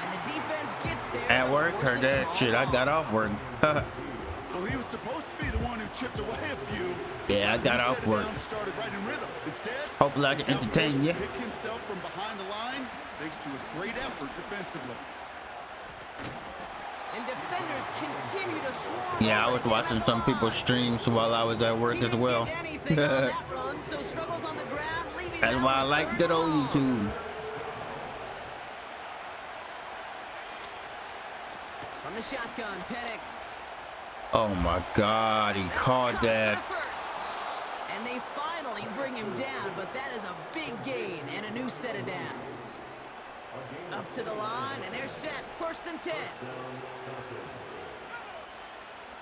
And the defense gets there. At but work, forces heard that small shit. I got loss. off work. Well, he was supposed to be the one who chipped away a few. Yeah, I got He off set it work. down, started right in rhythm. Instead, Hopefully I can he's now entertain forced you. to pick himself from behind the line thanks to a great effort defensively. And defenders continue to swarm. Yeah, I over was to get watching him some off. people's streams while I was at work He as didn't well. get anything on that run, so struggles on the ground, leaving That's them why I with like 3rd good old and long. YouTube. From the shotgun, Penix. Oh my God, he caught Cut for that. the first. And they finally bring him down, but that is a big gain and a new set of downs. Up to the line, and they're set. 1st and 10.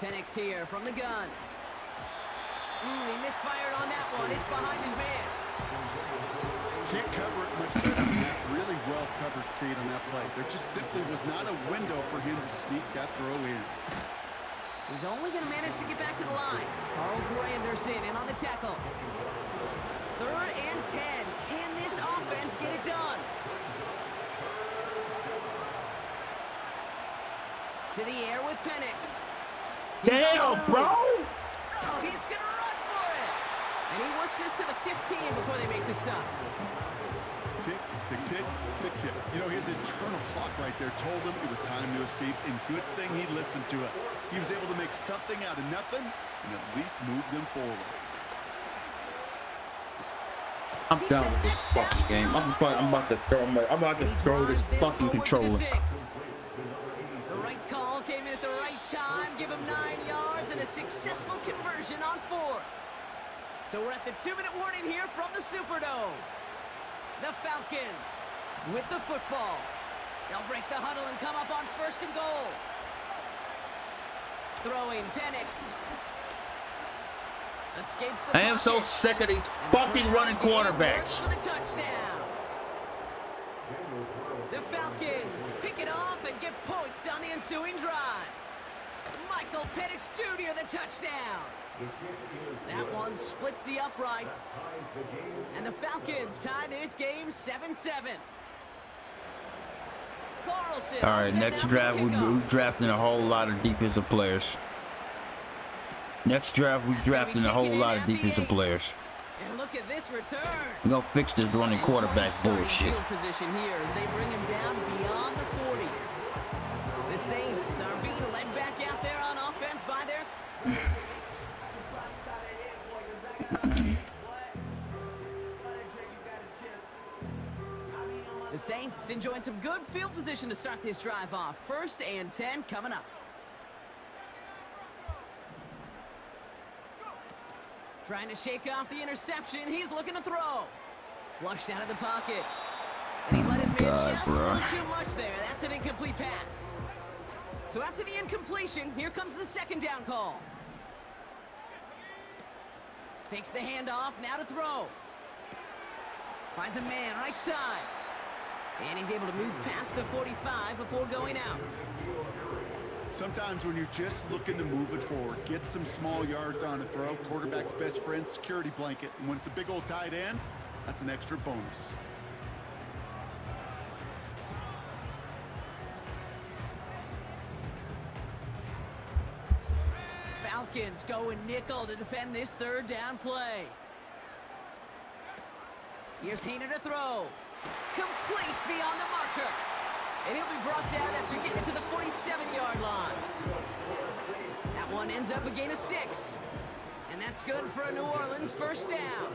Penix here from the gun. He misfired on that one. It's behind his man. Can't cover it much better than that. Really well covered, Kate, on that play. There just simply was not a window for him to sneak that throw in. He's only going to manage to get back to the line. Carl Granderson in on the tackle. 3rd and 10. Can this offense get it done? To the air with Penix. Damn, bro! Oh, he's going to run for it. And he works this to the 15 before they make the stop. Tick, tick, tick, tick, tick. You know, his internal clock right there told him it was time to escape, and good thing he listened to it. He was able to make something out of nothing and at least move them forward. I'm done with this fucking game. I'm about to throw this fucking controller. The right call came in at the right time, give him 9 yards and a successful conversion on 4th. So we're at the 2-minute warning here from the Superdome. The Falcons with the football. They'll break the huddle and come up on 1st and goal. Throwing Penix. Escapes the I am so pocket. sick of these fucking running quarterbacks. For the touchdown. The Falcons pick it off and get points on the ensuing drive. Michael Penix Jr. the touchdown. That one splits the uprights. And the Falcons tie this game 7-7. Carlson. All right, next draft we're drafting a whole lot of defensive players. Next draft we're drafting a whole lot of defensive players. And look at this return. We're gonna fix this running quarterback bullshit. Field position here as they bring him down beyond the 40. The Saints are being led back out there on offense by their... The Saints enjoying some good field position to start this drive off. 1st and 10 coming up. Trying to shake off the interception. He's looking to throw. Flushed out of the pocket. And he let his man just a little too much there. That's an incomplete pass. So after the incompletion, here comes the 2nd down call. Fakes the handoff, now to throw. Finds a man right side. And he's able to move past the 45 before going out. Sometimes when you're just looking to move it forward, get some small yards on a throw, quarterback's best friend, security blanket. And when it's a big old tight end, that's an extra bonus. Falcons going nickel to defend this 3rd down play. Here's Hayner to throw. Complete beyond the marker. And he'll be brought down after getting to the 47-yard line. That one ends up a gain of 6. And that's good for a New Orleans 1st down.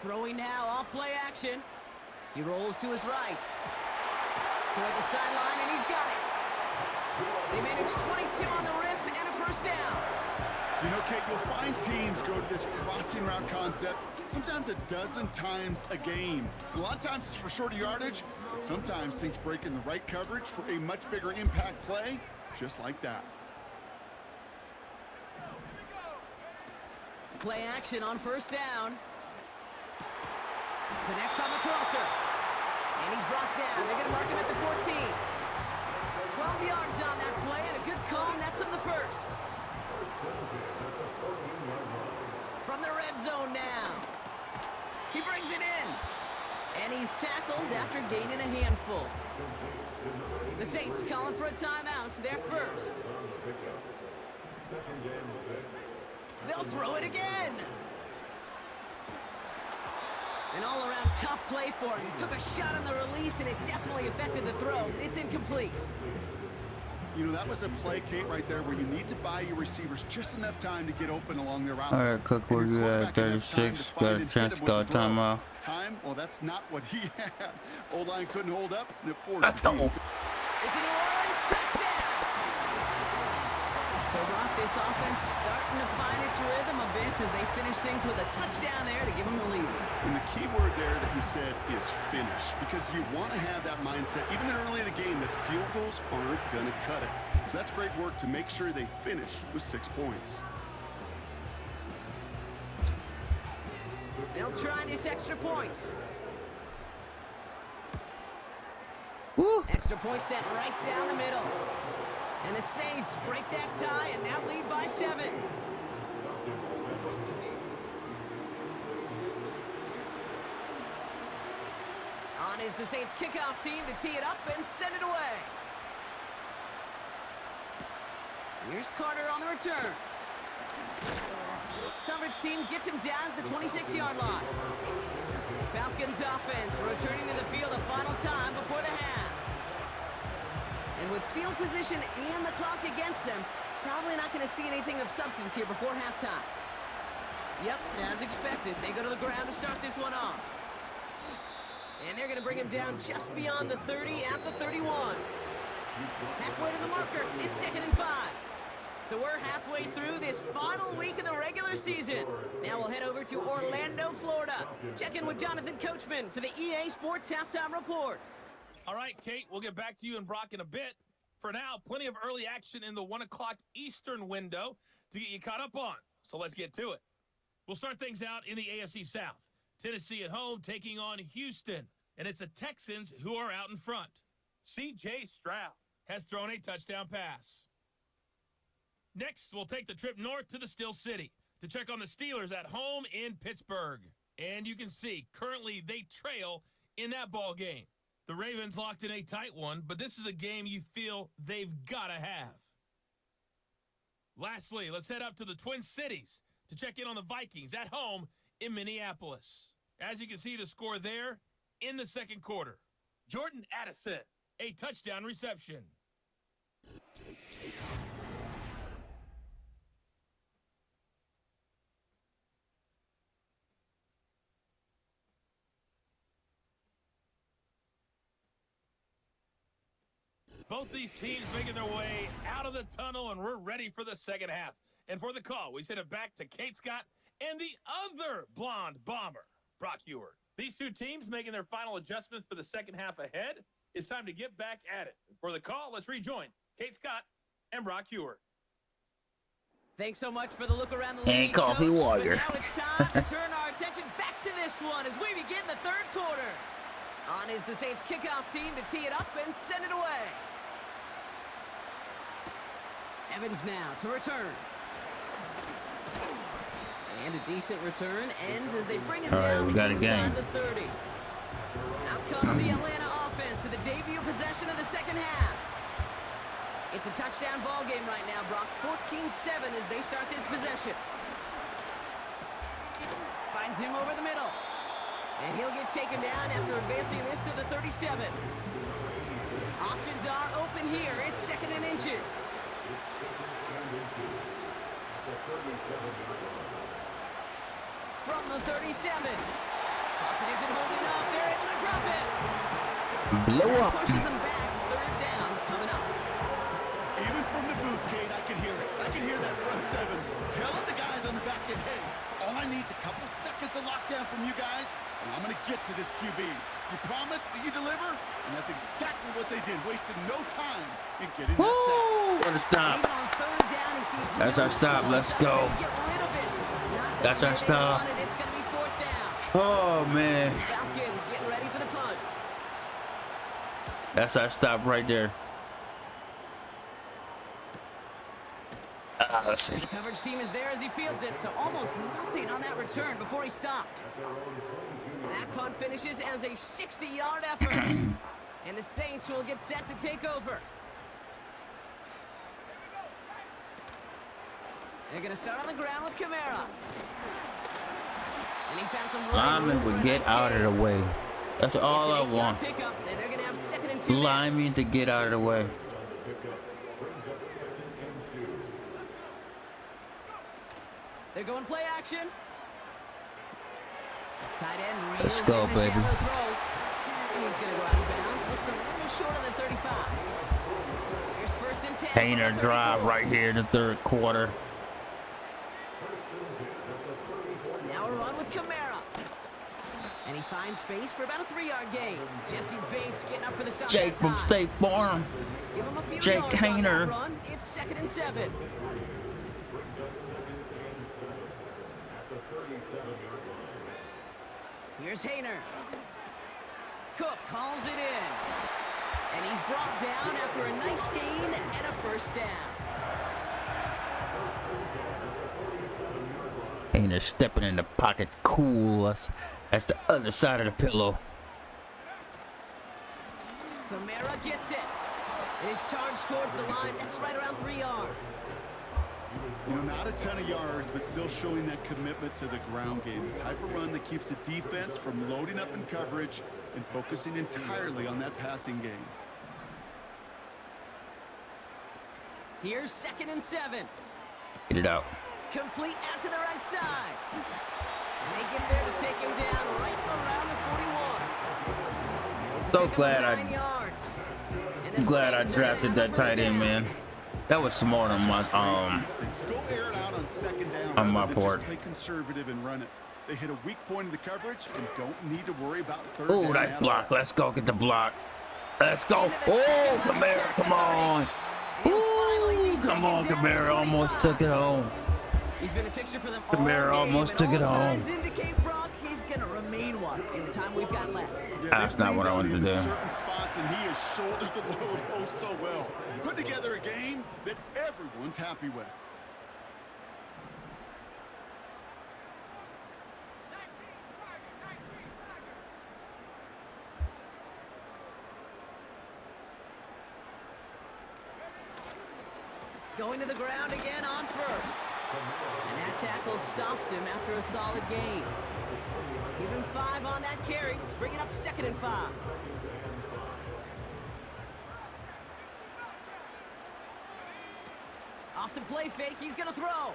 Throwing now off play action. He rolls to his right. Toward the sideline, and he's got it. They manage 22 on the rip and a 1st down. You know, Kate, you'll find teams go to this crossing route concept sometimes a dozen times a game. A lot of times it's for shorter yardage, but sometimes things break in the right coverage for a much bigger impact play, just like that. Play action on 1st down. Connects on the crosser. And he's brought down. They're going to mark him at the 14. 12 yards on that play, and a good call nets him the 1st. From the red zone now. He brings it in. And he's tackled after gaining a handful. The Saints calling for a timeout. Their 1st. They'll throw it again. An all-around tough play for him. He took a shot on the release, and it definitely affected the throw. It's incomplete. You know, that was a play, Kate, right there where you need to buy your receivers just enough time to get open along their routes. All right, Cook, where you at? 36. Got a chance to call a timeout. Time? Well, that's not what he had. O-line couldn't hold up, and it forced Let's go. It's a New Orleans touchdown. So, Brock, this offense starting to find its rhythm a bit as they finish things with a touchdown there to give them the lead. And the key word there that he said is finish, because you want to have that mindset, even early in the game, that field goals aren't going to cut it. So that's great work to make sure they finish with 6 points. They'll try this extra point. Woo. Extra point sent right down the middle. And the Saints break that tie and now lead by 7. On is the Saints kickoff team to tee it up and send it away. Here's Carter on the return. Coverage team gets him down at the 26-yard line. Falcons offense returning to the field a final time before the half. And with field position and the clock against them, probably not going to see anything of substance here before halftime. Yep, as expected, they go to the ground to start this one off. And they're going to bring him down just beyond the 30 at the 31. Halfway to the marker, it's 2nd and 5. So we're halfway through this final week of the regular season. Now we'll head over to Orlando, Florida. Check in with Jonathan Coachman for the EA Sports Halftime Report. All right, Kate, we'll get back to you and Brock in a bit. For now, plenty of early action in the 1 o'clock Eastern window to get you caught up on. So let's get to it. We'll start things out in the AFC South. Tennessee at home taking on Houston. And it's the Texans who are out in front. C.J. Stroud has thrown a touchdown pass. Next, we'll take the trip north to the Steel City to check on the Steelers at home in Pittsburgh. And you can see, currently they trail in that ball game. The Ravens locked in a tight one, but this is a game you feel they've got to have. Lastly, let's head up to the Twin Cities to check in on the Vikings at home in Minneapolis. As you can see, the score there in the second quarter. Jordan Addison, a touchdown reception. Both these teams making their way out of the tunnel, and we're ready for the second half. And for the call, we send it back to Kate Scott and the other blonde bomber, Brock Ewart. These two teams making their final adjustments for the second half ahead. It's time to get back at it. For the call, let's rejoin Kate Scott and Brock Ewart. Thanks so much for the look around the league, And coffee Coach. warriors. But now it's time to turn our attention back to this one as we begin the third quarter. On is the Saints kickoff team to tee it up and send it away. Evans now to return. And a decent return ends as they bring him down we got a inside game. the 30. Out comes the Atlanta offense for the debut possession of the second half. It's a touchdown ball game right now, Brock. 14-7 as they start this possession. Finds him over the middle. And he'll get taken down after advancing this to the 37. Options are open here. It's 2nd and inches. From the 37. Pocket isn't holding up. They're able to drop it. Blow That up. pushes them back. 3rd down coming up. Even from the booth, Kate, I can hear it. I can hear that front 7 telling the guys on the back end, hey, all I need is a couple seconds of lockdown from you guys, and I'm going to get to this QB. You promise that you deliver? And that's exactly what they did. Wasted no time in getting that sack. Woo! What a stop. Even on 3rd down, he sees That's our stop. Let's go. Get rid of it. Not That's our the way they stop. wanted. It's going to be 4th down. Oh, man. Falcons getting ready for the punt. That's our stop right there. Let's see. The coverage team is there as he fields it, so almost nothing on that return before he stopped. That punt finishes as a 60-yard effort. And the Saints will get set to take over. They're going to start on the ground with Kamara. And he found some Lineman would get out of the way. That's all I want. Pickup, and they're going to have 2nd and 2. Lineman to get out of the way. They're going play action. Tight end reels Let's go, in the baby. shallow throw. And he's going to go out of bounds. Looks a little short on the 35. Here's 1st and and 10. Hayner from the drive 34. right here in the third quarter. Now a run with Kamara. And he finds space for about a 3-yard gain. Jesse Bates getting up for the stop. Jake from State Farm. Give him a few Jake yards on that Hayner. run. It's 2nd and 7. Here's Hayner. Cook calls it in. And he's brought down after a nice gain and a first down. Hayner stepping in the pocket, cool. That's the other side of the pillow. Kamara gets it. It is charged towards the line. That's right around 3 yards. You know, not a ton of yards, but still showing that commitment to the ground game. The type of run that keeps the defense from loading up in coverage and focusing entirely on that passing game. Here's 2nd and 7. Get it out. Complete out to the right side. And they get there to take him down right around the 41. It's a So pickup of glad 9 yards. And the I'm glad I Saints are gonna drafted have that a first tight end, down. man. That was smart on my Go air it out on 2nd down on my rather than part. just play conservative and run it. They hit a weak point in the coverage and don't need to worry about 3rd down. Oh, that block. Let's go get the block. Let's go. Oh, Kamara, come on. Ooh, come on, Kamara. Almost took it home. He's been a fixture for them all Kamara game, almost and took all it home. signs indicate, Brock, he's going to remain one in the time we've got left. Yeah, That's they've not what I leaned on wanted to him in do. certain spots, and he has shouldered the load oh so well. Put together a game that everyone's happy with. Going to the ground again on first. And that tackle stops him after a solid gain. Give him 5 on that carry. Bring it up 2nd and 5. Off the play fake, he's going to throw.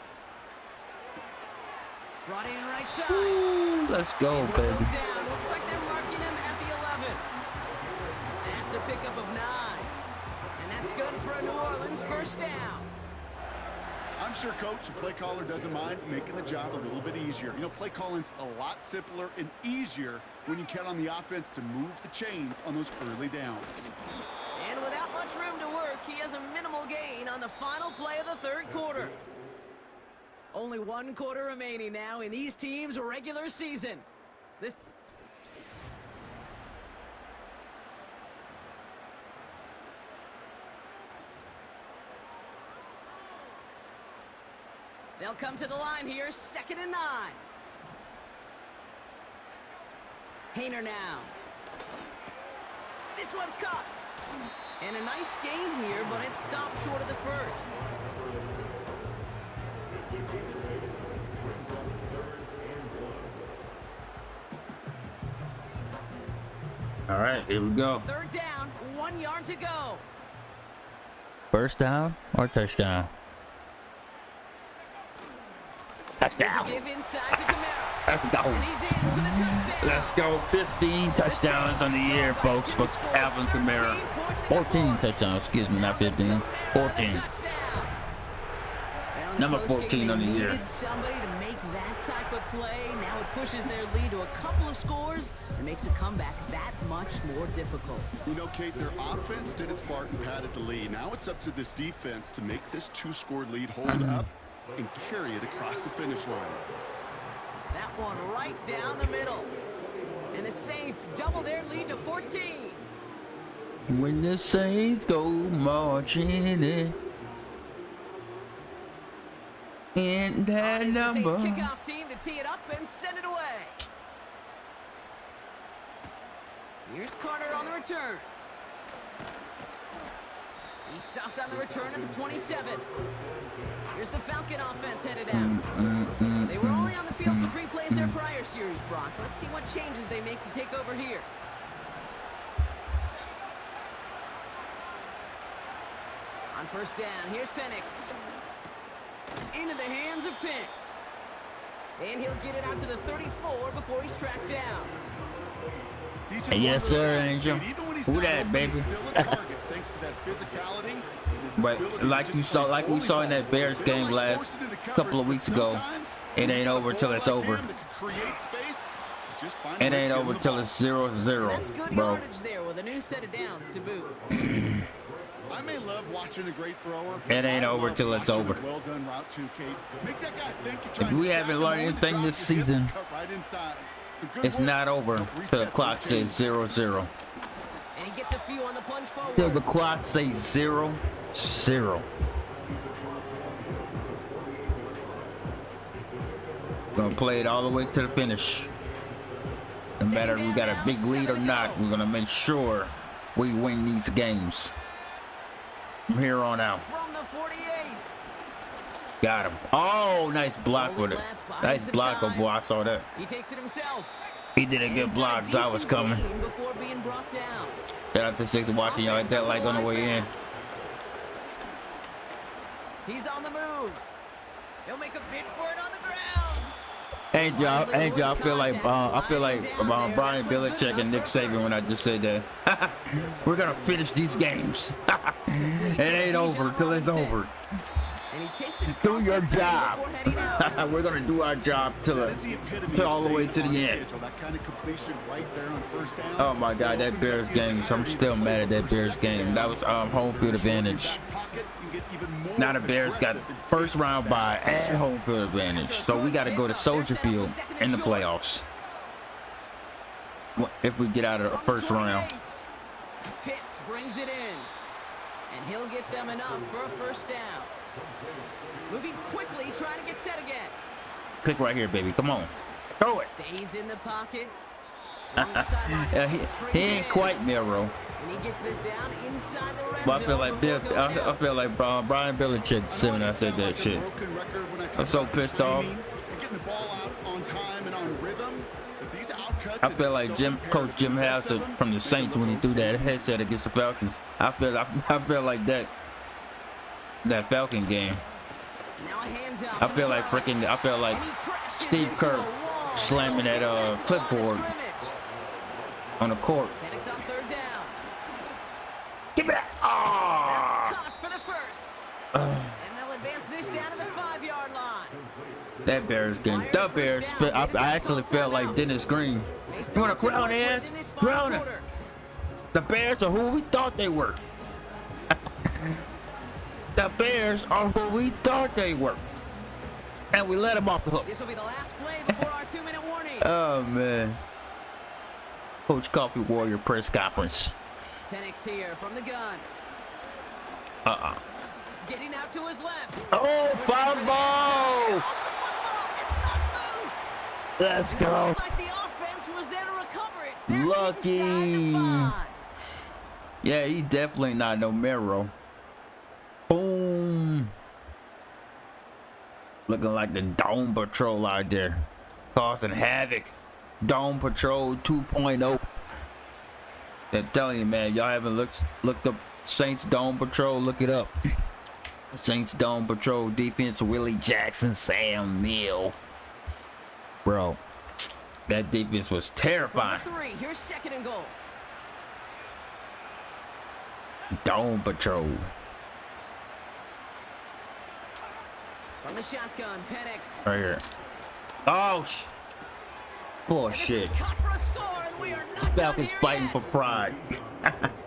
Brought in right side. Ooh, let's go, He'll go baby. down. Looks like they're marking him at the 11. That's a pickup of 9. And that's good for a New Orleans first down. I'm sure coach and play caller doesn't mind making the job a little bit easier. You know, play calling's a lot simpler and easier when you count on the offense to move the chains on those early downs. And without much room to work, he has a minimal gain on the final play of the 3rd quarter. Only 1 quarter remaining now in these teams' regular season. This They'll come to the line here, 2nd and 9. Hayner now. This one's caught. And a nice game here, but it stopped short of the first. All right, here we go. 3rd down, 1 yard to go. First down or touchdown? Touchdown. Give inside to Kamara. Let's go. And he's in for the touchdown. Let's go. 15 touchdowns on the year, folks, for Alvin Kamara. 14 touchdowns, excuse me, not 15. 14. Number 14 on the year. Needed somebody to make that type of play. Now it pushes their lead to a couple of scores and makes a comeback that much more difficult. You know, Kate, their offense did its part and padded the lead. Now it's up to this defense to make this 2-score lead hold up and carry it across the finish line. That one right down the middle. And the Saints double their lead to 14. When the Saints go marching in that It's the number. Saints kickoff team to tee it up and send it away. Here's Carter on the return. He stopped on the return at the 27. Here's the Falcon offense headed out. They were only on the field for 3 plays their prior series, Brock. Let's see what changes they make to take over here. On first down, here's Penix. Into the hands of Pitts. And he'll get it out to the 34 before he's tracked down. Yes, sir, Angel. Even when he's Who not that, open, baby? he's still a target thanks to that physicality and his But like we saw in that Bears game last couple of weeks ago, it ain't over till it's over. It ain't over till it's 0-0, That's good bro. yardage there with a new set of downs to boot. I may love watching a great thrower. It ain't I over love till it's watching over. a well-done route too, Kate. Make that guy think you're If trying we to haven't stack learned him on, anything drop this your hips, season, cut right inside. Some good It's work. not over Help till the reset clock the says game. 0-0. And he gets a few on the plunge forward. Till the clock says 0-0. Gonna play it all the way to the finish. No matter if we got a big lead or not, we're gonna make sure we win these games from here on out. From the 48. Got him. Oh, nice block with it. Nice block, oh boy. I saw that. He takes it himself. He did a good block as I was coming. Before being brought down. Shout out to 6 watching y'all. Hit that like on the way in. He's on the move. He'll make a bid for it on the ground. Ain't y'all? I feel like Brian Belichick and Nick Saban when I just said that. We're gonna finish these games. It ain't over till it's over. And he takes it Do your across the job. field before heading out. We're gonna do our job till all the way to the end. That kind of completion right there on first down. Oh my God, that Bears game. I'm still mad at that Bears game. That was home field advantage. Now the Bears got first round bye and home field advantage. So we got to go to Soldier Field in the playoffs. If we get out of the first round. Pitts brings it in. And he'll get them enough for a first down. Moving quickly, trying to get set again. Click right here, baby. Come on. Throw it. Stays in the pocket. He ain't quite Miro. And he gets this down inside the red But I zone feel like Brian Belichick said when I said that shit. I'm so pissed off. Getting the ball out on time and on rhythm. But these outcuts, I feel like Coach Jim House from the Saints when he threw that headset against the Falcons. I feel like that Falcon game. Now a handoff I to feel like McBride. And he crashes Steve into Kerr the wall. slamming that Gets back to the line of clipboard scrimmage. on the court. Penix on third down. Give me that. That's Oh, caught for the first. And they'll advance this down to the 5-yard line. that Bears game. The Bears. I actually felt like Dennis Green. You want to crown ass? Crown it. The Bears are who we thought they were. The Bears are who we thought they were. And we let them off the hook. This will be the last play before our 2-minute warning. Oh, man. Coach Coffee Warrior press conference. Penix here from the gun. Getting out to his left. Oh, fumble! Lost the football. It's not loose. Let's It go. looks like the offense was there to recover it. They're Lucky. inside the 5. Yeah, he definitely not no Miro. Boom. Looking like the Dome Patrol out there. Causing havoc. Dome Patrol 2.0. They're telling you, man, y'all haven't looked up Saints Dome Patrol, look it up. Saints Dome Patrol defense, Willie Jackson, Sam Mill. Bro, that defense was terrifying. From the 3, here's second and goal. Dome Patrol. From the shotgun, Penix. Right here. Oh, bullshit. Cut for a score, and we are not Falcons done here fighting yet. for pride.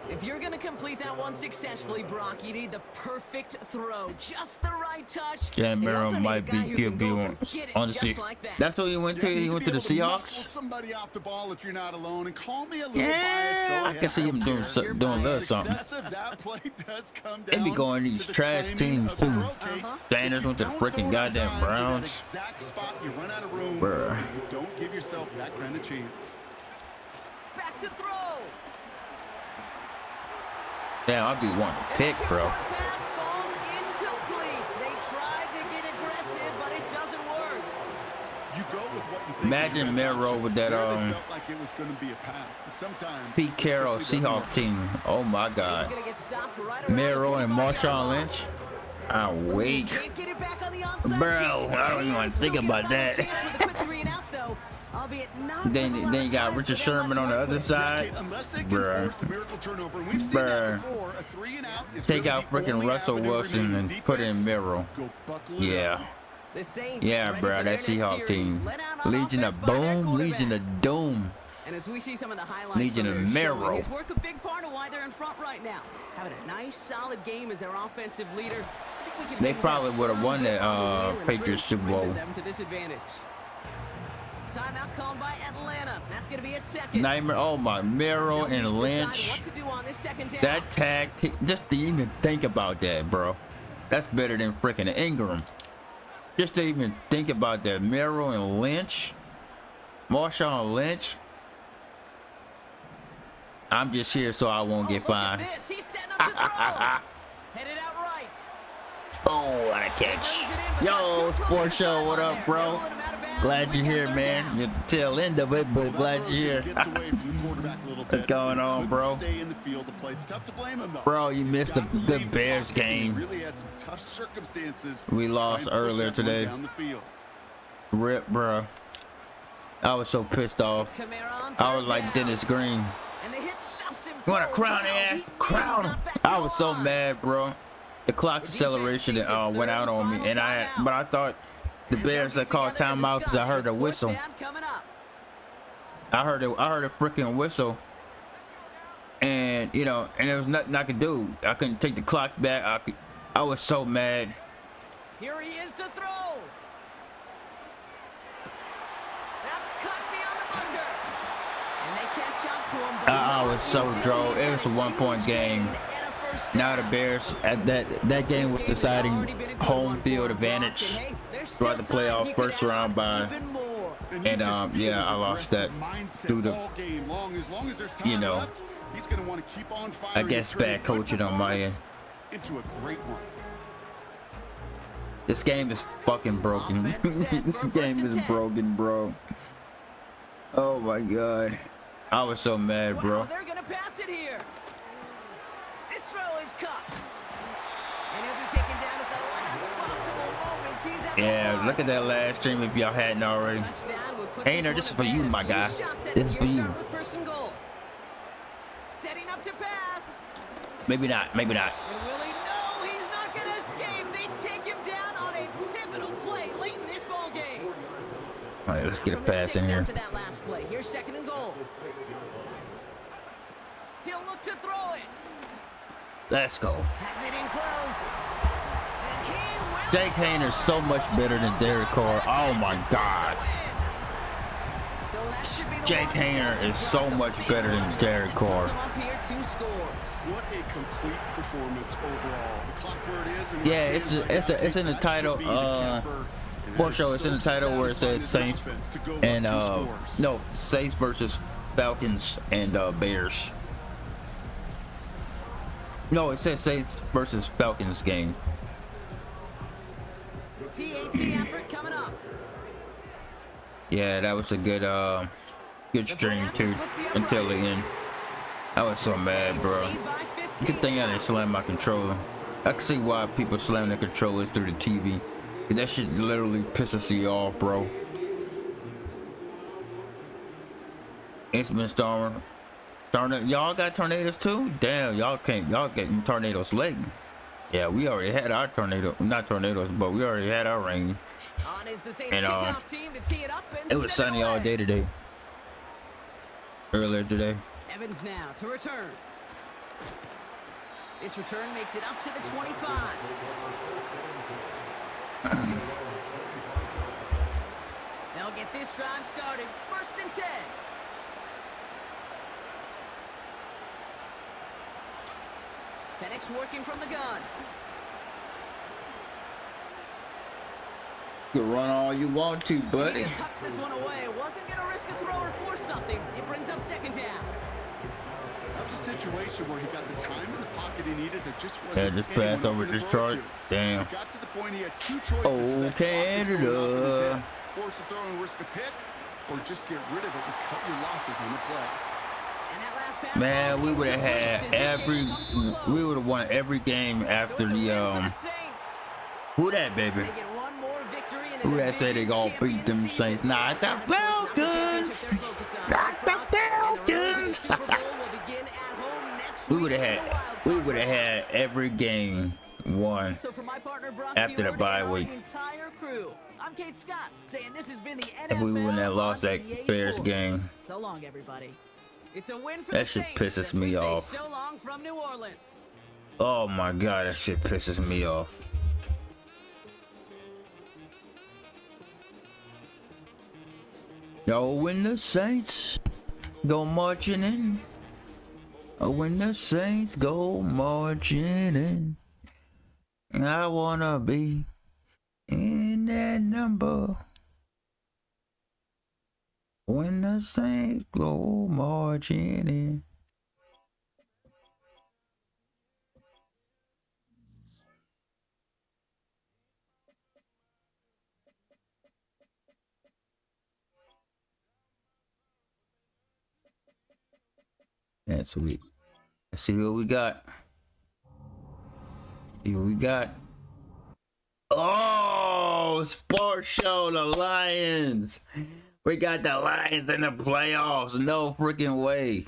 If you're gonna complete that one successfully, Brock, you need the perfect throw, just the right touch. Yeah, And you Miro also need a might be guy who can go QB up and get it on the just seat. like that. That's what he went to. He went to the Muscle Seahawks. somebody off the ball if you're not alone, and call me a little Yeah, biased. Go I ahead. can see him don't doing care. so- doing a little something. Success of that play does come They be down going to these the trash timing teams of the too. throw, Kate. Sanders If you went to the don't freaking throw it on goddamn time to that Browns. exact spot, you run out of room. Bruh. Don't give yourself that kind of chance. Back to throw. Damn, I'd be wanting to pick, bro. Pass falls incomplete. They tried to get aggressive, but it doesn't work. You go with what you think Imagine is your best Miro option. with that, There they felt like it was going to be a pass, but sometimes Pete it Carroll, simply doesn't Seahawk work. team. Oh my He's God. gonna get stopped right around Miro the and 45-yard Marshawn line. Lynch. I'm weak. Can't get it back on the onside Bro, kick. I don't even Can wanna still think get a about final that. chance with a quick 3 and out, though. albeit not Then you got Richard Sherman on the other side. Bruh. Take out freaking Russell Wilson and put in Merrill. Yeah. Yeah, bro, that Seahawks team. Legion of Boom, Legion of Doom. And as we see some of the highlights Legion from of their Marrow. showing, his work a big part of why they're in front right now. Having a nice, solid game as their offensive leader. I think we can They say probably he's would have had won fun that on the wheel and it's Patriots Super really Bowl. driven them to this advantage. Timeout called by Atlanta. That's going to be at second. Nightmare. Oh my, Merrill and Lynch. What to do on this second down. That tag, just to even think about that, bro. That's better than freaking Ingram. Just to even think about that, Merrill and Lynch, Marshawn Lynch. I'm just here so I won't get fined. He's setting up to throw. Headed out right. Oh, what a catch. Yo, Sports Show, what up, bro? Glad you're here, man. You're at the tail end of it, but glad you're here. What's going on, bro? Bro, you missed a good Bears game. We lost earlier today. Rip, bro. I was so pissed off. I was like Dennis Green. You want a crown, ass? Crown. I was so mad, bro. The clock acceleration went out on me, and but I thought the Bears had called timeout because I heard a whistle. I heard a freaking whistle, and you know, and there was nothing I could do. I couldn't take the clock back. I was so mad. Here he is to throw. That's cut beyond the bunker. And they catch up to him. I was so drove. It was a 1-point game. Now the Bears at that game was deciding home field advantage throughout the playoff first round by, and yeah, I lost that through the, you know, I guess bad coaching on my end. This game is fucking broken. This game is broken, bro. Oh my god, I was so mad, bro. They're gonna pass it here. This throw is caught. And he'll be taken down at the last possible moment. He's at Yeah, look at that last stream if y'all hadn't already. Hayner, this is for you, my guy. This is for you. First and goal. Setting up to pass. Maybe not, maybe not. And will he? No, he's not gonna escape. They take him down on a pivotal play late in this ball game. All right, let's get a pass in here. After that last play, here's second and goal. He'll look to throw it. Let's go. Has it in close. And he will Jake Hayner's so much better than Derek Carr. Oh my god. So that should be the Jake one Hayner that is so much better than Derek Carr. puts him up here, 2 scores. What a complete performance overall. The clock where it is, and Yeah, it's in the title. Sports Show. It's in the title where it says Saints and no, Saints versus Falcons and Bears. No, it says Saints versus Falcons game. PAT effort coming up. Yeah, that was a good stream too until the end. I was so mad, bro. Good thing I didn't slam my controller. I can see why people slam their controllers through the TV. That shit literally pisses you off, bro. It's been storming. Y'all got tornadoes too? Damn, y'all getting tornadoes late. Yeah, we already had our tornado, not tornadoes, but we already had our rain. And it was sunny all day today. Earlier today. Evans now to return. This return makes it up to the 25. They'll get this drive started. First and 10. Penix working from the gun. You can run all you want to, buddy. He just tucks this one away. Wasn't gonna risk a throw or force something. It brings up second down. That was a situation where he got the time in the pocket he needed. There just wasn't. Yeah, just pass over this chart. Damn. Got to the point he had 2 choices. Oh, Canada. Force a throw and risk a pick, or just get rid of it and cut your losses on the play. Man, we would have had we would have won every game after the who that, baby? Who that said they gonna beat them Saints? Nah, the Falcons. Falcons. Not the Falcons. We would have had every game won So for my partner Brock after the Heward bye and our week. entire crew, I'm Kate Scott, saying this has been the NFL If we wouldn't have lost on that EA Bears Sports. game. So long, everybody. It's a win for That the shit Saints pisses as we me say off. So long from New Orleans. Oh my god, that shit pisses me off. Yo, when the Saints go marching in. Oh, when the Saints go marching in. I wanna be in that number. When the Saints go marching in. That's sweet. Let's see what we got. See what we got. Oh, sports show, the Lions. We got the Lions in the playoffs. No freaking way.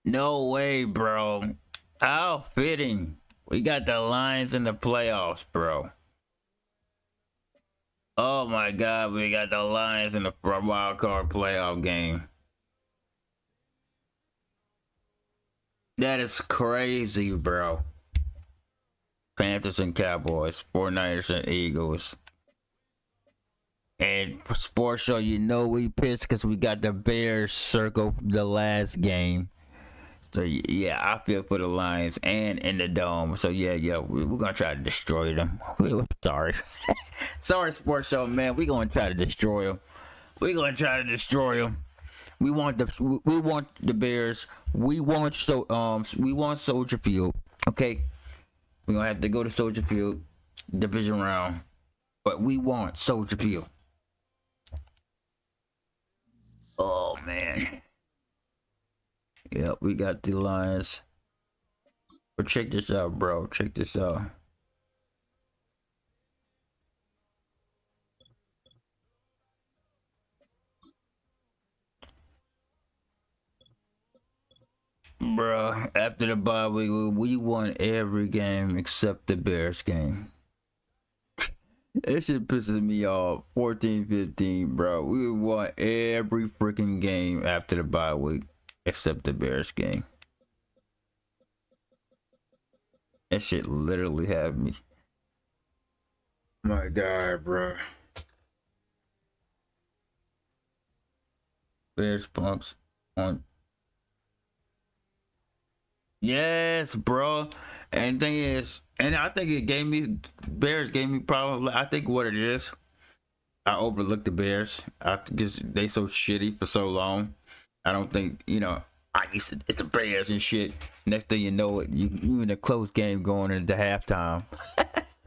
No way, bro. How fitting. We got the Lions in the playoffs, bro. Oh my god, we got the Lions in the wild card playoff game. That is crazy, bro. Panthers and Cowboys, 49ers and Eagles. And for sports show, you know we pissed because we got the Bears circle the last game. So yeah, I feel for the Lions and in the dome. So yeah, we're gonna try to destroy them. Sorry, sorry, sports show, man. We're gonna try to destroy them. We're gonna try to destroy them. We want the Bears. We want Soldier Field. Okay, we're gonna have to go to Soldier Field, division round, but we want Soldier Field. Oh man. Yep, we got the Lions. But check this out, bro. Check this out. Bro, after the bye week, we won every game except the Bears game. That shit pisses me off. 14-15, bro. We won every freaking game after the bye week except the Bears game. That shit literally had me. My god, bro. Bears punks on. Yes, bro. And thing is, and I think Bears gave me probably, I think what it is, I overlooked the Bears. I think they so shitty for so long. I don't think, it's the Bears and shit. Next thing you know it, you in a close game going into halftime.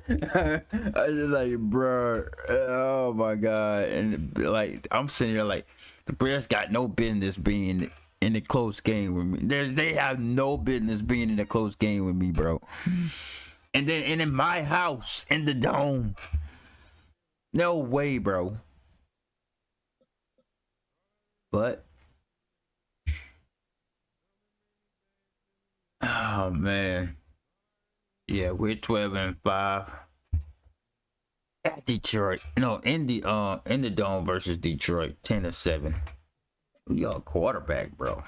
I just like, bro, oh my god. And like, I'm sitting here like, the Bears got no business being in a close game with me. They have no business being in a close game with me, bro. And in my house, in the dome. No way, bro. But oh man. Yeah, we're 12-5. At Detroit. No, in the dome versus Detroit, 10-7. Who y'all quarterback, bro?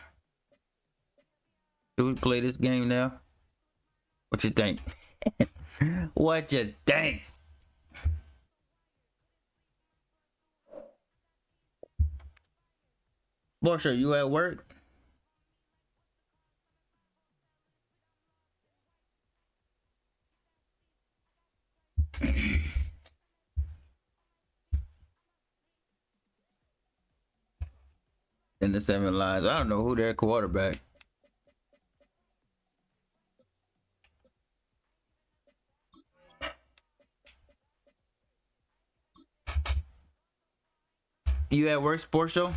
Do we play this game now? What you think? What you think? Marsha, you at work? In the 7 lines. I don't know who their quarterback. You at work, sports show?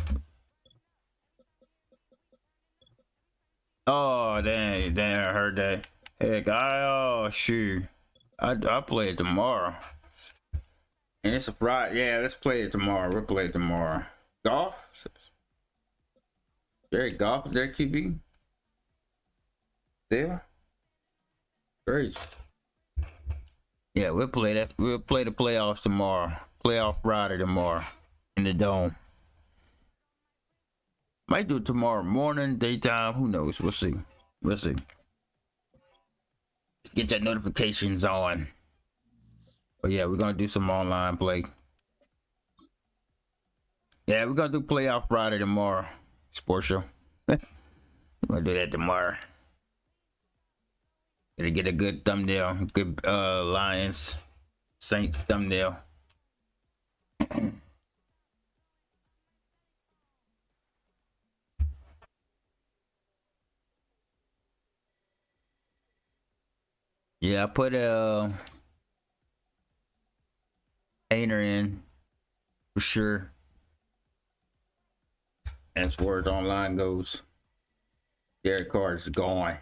Oh, dang, I heard that. Heck, shoot. I play it tomorrow. And it's a Friday. Yeah, let's play it tomorrow. We'll play it tomorrow. Golf. Jared Goff is their QB. There. Crazy. Yeah, we'll play that. We'll play the playoffs tomorrow. Playoff Friday tomorrow in the dome. Might do it tomorrow morning, daytime. Who knows? We'll see. We'll see. Let's get your notifications on. But yeah, we're gonna do some online play. Yeah, we're gonna do playoff Friday tomorrow. Sports show. We're gonna do that tomorrow. Gonna get a good thumbnail. Good Lions Saints thumbnail. Yeah, I put a Hainer in for sure. As far as online goes, Derek Carr is gone.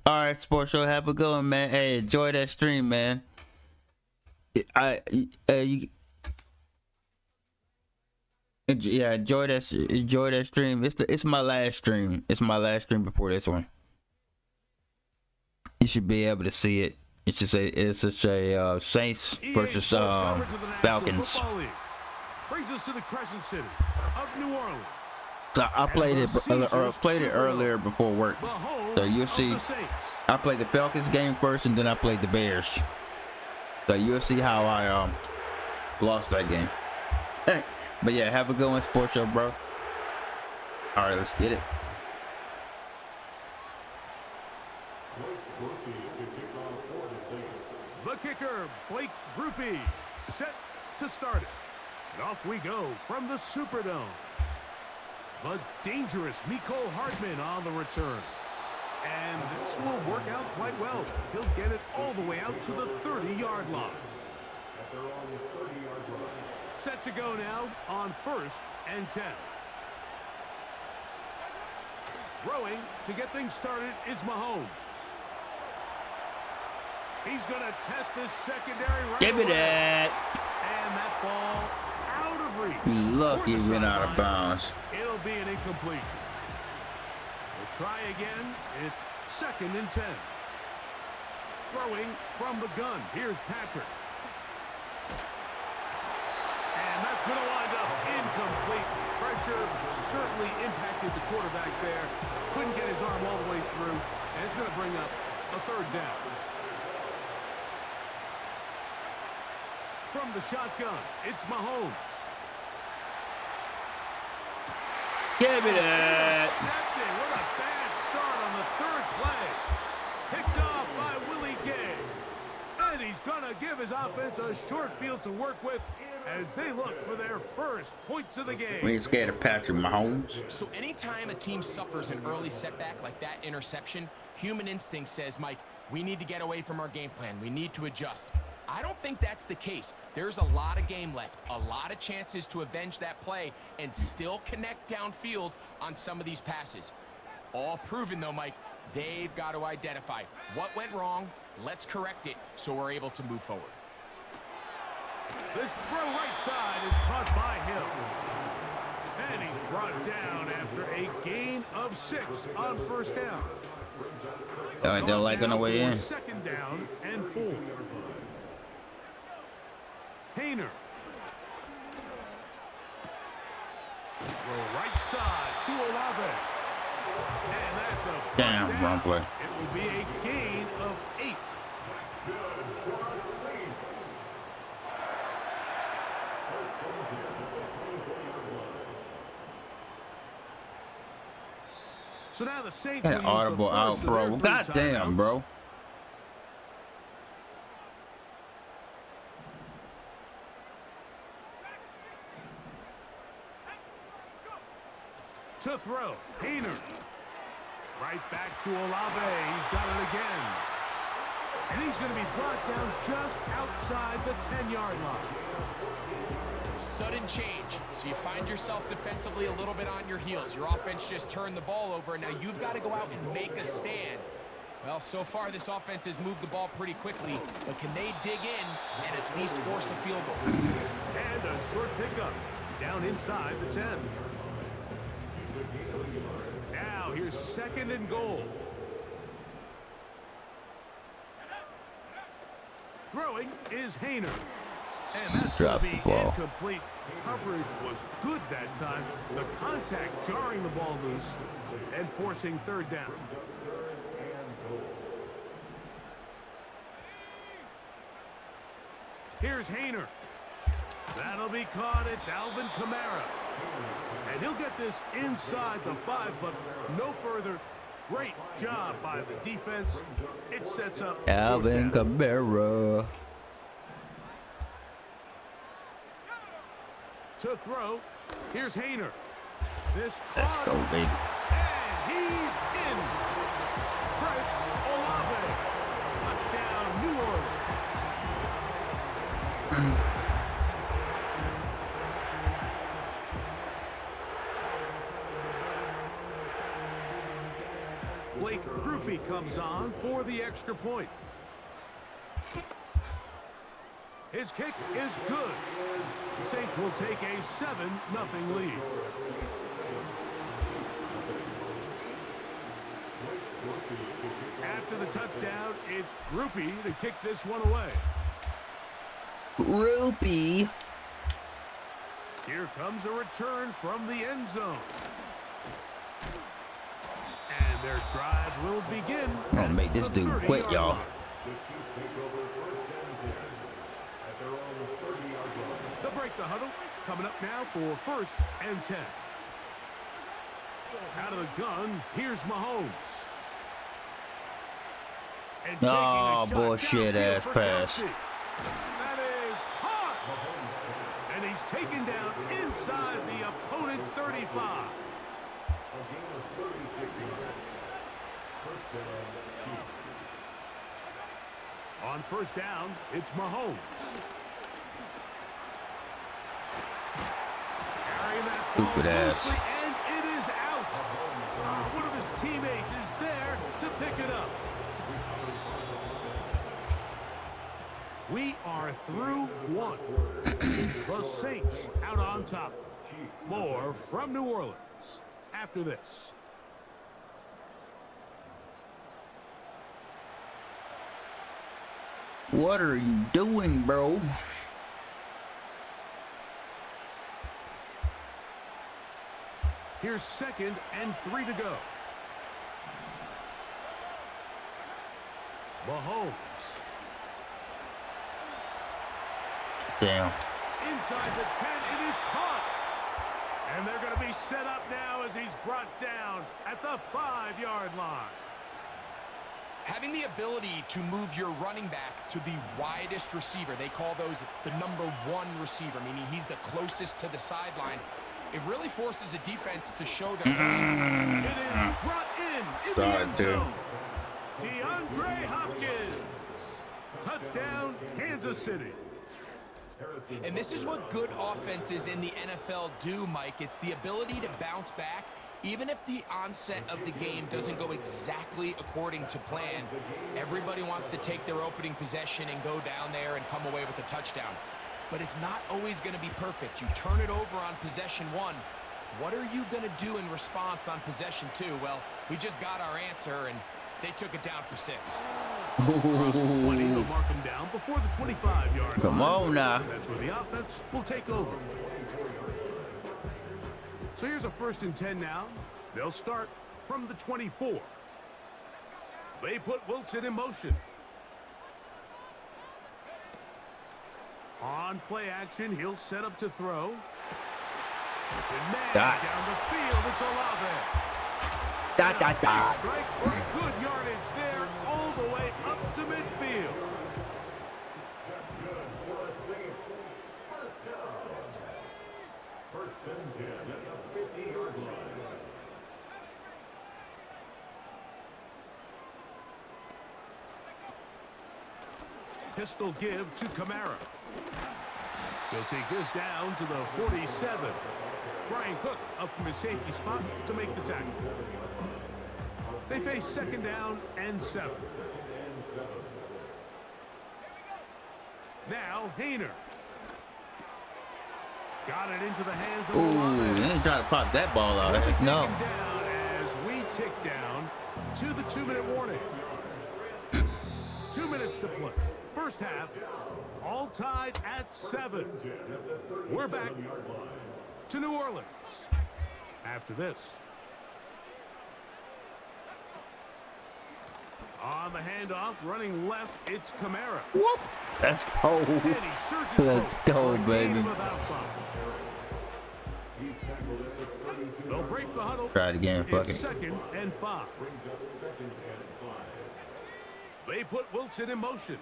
All right, Sports Show, have a good one, man. Hey, enjoy that stream, man. Yeah, enjoy that stream. It's my last stream. It's my last stream before this one. You should be able to see it. It's just a Saints versus Falcons. Brings us to the Crescent City of New Orleans. So I played it earlier before work. So you'll see. I played the Falcons game first, and then I played the Bears. So you'll see how I lost that game. But yeah, have a good one, Sports Show, bro. All right, let's get it. The kicker, Blake Grupe, set to start it. And off we go from the Superdome. The dangerous Mecole Hardman on the return. And this will work out quite well. He'll get it all the way out to the 30-yard line. Set to go now on 1st and 10. Throwing to get things started is Mahomes. He's going to test this secondary right Give me away. that. And that ball out of reach. You lucky it went out of bounds. It'll be an incompletion. We'll try again. It's 2nd and 10. Throwing from the gun. Here's Patrick. And that's going to wind up incomplete. Pressure certainly impacted the quarterback there. Couldn't get his arm all the way through. And it's going to bring up a 3rd down. From the shotgun, it's Mahomes. Give me that. Intercepted. What a bad start on the 3rd play. Picked off by Willie Gay. And he's going to give his offense a short field to work with as they look for their first points of the game. We ain't scared of Patrick Mahomes. So anytime a team suffers an early setback like that interception, human instinct says, Mike, we need to get away from our game plan. We need to adjust. I don't think that's the case. There's a lot of game left, a lot of chances to avenge that play and still connect downfield on some of these passes. All proven, though, Mike, they've got to identify what went wrong, let's correct it so we're able to move forward. This throw right side is caught by Hill. And he's brought down after a gain of 6 on 1st down. All right, they're like on the way in. 2nd down and 4. Hainer. Throw right side to Olave. And that's a 1st Damn, down. wrong play. It will be a gain of 8. So now the Saints An will use audible the out, first of their bro. three God damn, timeouts. bro. To throw, Hayner. Right back to Olave. He's got it again. And he's going to be brought down just outside the 10-yard line. Sudden change. So you find yourself defensively a little bit on your heels. Your offense just turned the ball over. Now you've got to go out and make a stand. Well, so far this offense has moved the ball pretty quickly, but can they dig in and at least force a field goal? And a short pickup down inside the 10. Now here's 2nd and goal. Throwing is Hayner. And that's going to be incomplete. Coverage was good that time. The contact jarring the ball loose and forcing 3rd down. Here's Hayner. That'll be caught. It's Alvin Kamara. And he'll get this inside the 5, but no further. Great job by the defense. It sets up Alvin Kamara. To throw. Here's Hayner. This Let's go, baby. And he's in. Chris Olave. Touchdown, New Orleans. Blake Groupie comes on for the extra point. His kick is good. The Saints will take a 7-0 lead. After the touchdown, it's Groupie to kick this one away. Groupie. Here comes a return from the end zone. And their drive will begin. I'm gonna make this dude quit, y'all. They'll break the huddle. Coming up now for 1st and 10. Out of the gun, here's Mahomes. And taking a Oh, shot bullshit downfield ass for pass. Kelsey. That is hot. And he's taken down inside the opponent's 35. On 1st down, it's Mahomes. Carrying that ball Stupid ass. loosely, and it is out. One of his teammates is there to pick it up. We are through 1. The Saints out on top. More from New Orleans after this. What are you doing, bro? Here's 2nd and 3 to go. Mahomes. Damn. Inside the 10, it is caught. And they're going to be set up now as he's brought down at the 5-yard line. Having the ability to move your running back to the widest receiver, they call those the number 1 receiver, meaning he's the closest to the sideline. It really forces a defense to show their It is brought in the end zone. DeAndre Hopkins. Touchdown, Kansas City. And this is what good offenses in the NFL do, Mike. It's the ability to bounce back. Even if the onset of the game doesn't go exactly according to plan, everybody wants to take their opening possession and go down there and come away with a touchdown. But it's not always going to be perfect. You turn it over on possession 1. What are you going to do in response on possession 2? Well, we just got our answer, and they took it down for 6. Across the 20, they'll mark him down before the 25-yard line. Come on now. That's where the offense will take over. So here's a 1st and 10 now. They'll start from the 24. They put Wilson in motion. On play action, he'll set up to throw. And man, down the field, it's Olave. Da, da, da. Strike for good yardage there, all the way up to midfield. That's good for the Saints. First down. First and 10 at the 50-yard line. Pistol give to Kamara. He'll take this down to the 47. Brian Cook up from his safety spot to make the tackle. They face second down and 7. Now Hayner. Got it into the hands of the Ooh, line. you ain't trying to pop that ball out. Heck no. Taken down as we tick down to the 2-minute warning. 2 minutes to play. First half, all tied at 7. We're back to New Orleans after this. On the handoff, running left, it's Kamara. Whoop. Let's go. And he surges Let's forward go, for a gain baby. of about 5. They'll break the huddle. Try it again. Fuck It's it. second and 5. They put Wilson in motion.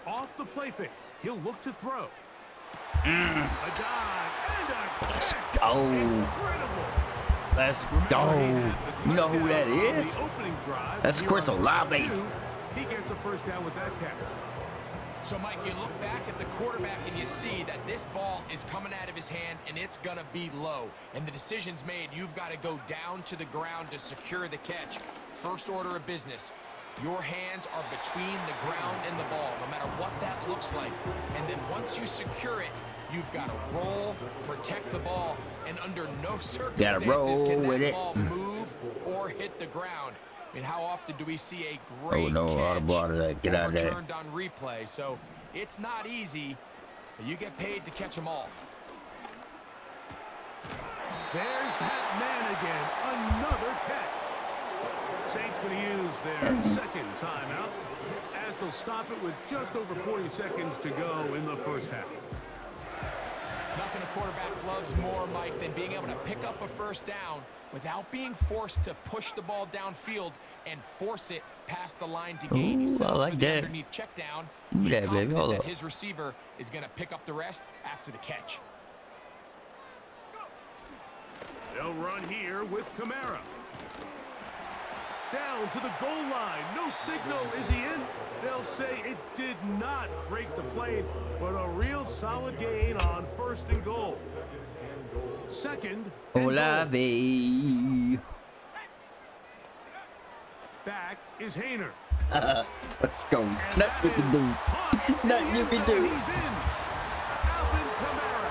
Off the play fake. He'll look to throw. A dive and a catch. go. Incredible. Let's go. You know who that is? The opening drive, That's here Chris on Olave. drive 2, he gets a first down with that catch. So, Mike, you look back at the quarterback and you see that this ball is coming out of his hand and it's going to be low. And the decision's made. You've got to go down to the ground to secure the catch. First order of business. Your hands are between the ground and the ball, no matter what that looks like. And then once you secure it, you've got to roll, protect the ball, and under no circumstances roll can with that it. ball move or hit the ground. I mean, how often do we see a great Oh no, catch audible out of that. Get out of there. overturned on replay? So it's not easy, but you get paid to catch them all. There's that man again. Another catch. Saints going to use their second timeout as they'll stop it with just over 40 seconds to go in the first half. Nothing a quarterback loves more, Mike, than being able to pick up a first down without being forced to push the ball downfield and force it past the line to gain. He Ooh, I settles like for the that. underneath check down. Give me He's that, baby. confident Hold that up. his receiver is going to pick up the rest after the catch. They'll run here with Kamara. Down to the goal line. No signal. Is he in? They'll say it did not break the plane, but a real solid gain on first and goal. Second and goal. Olave. Back is Hayner. Let's go. And Nothing that you can is do. caught in the Nothing you end can zone. do. He's in. Alvin Kamara.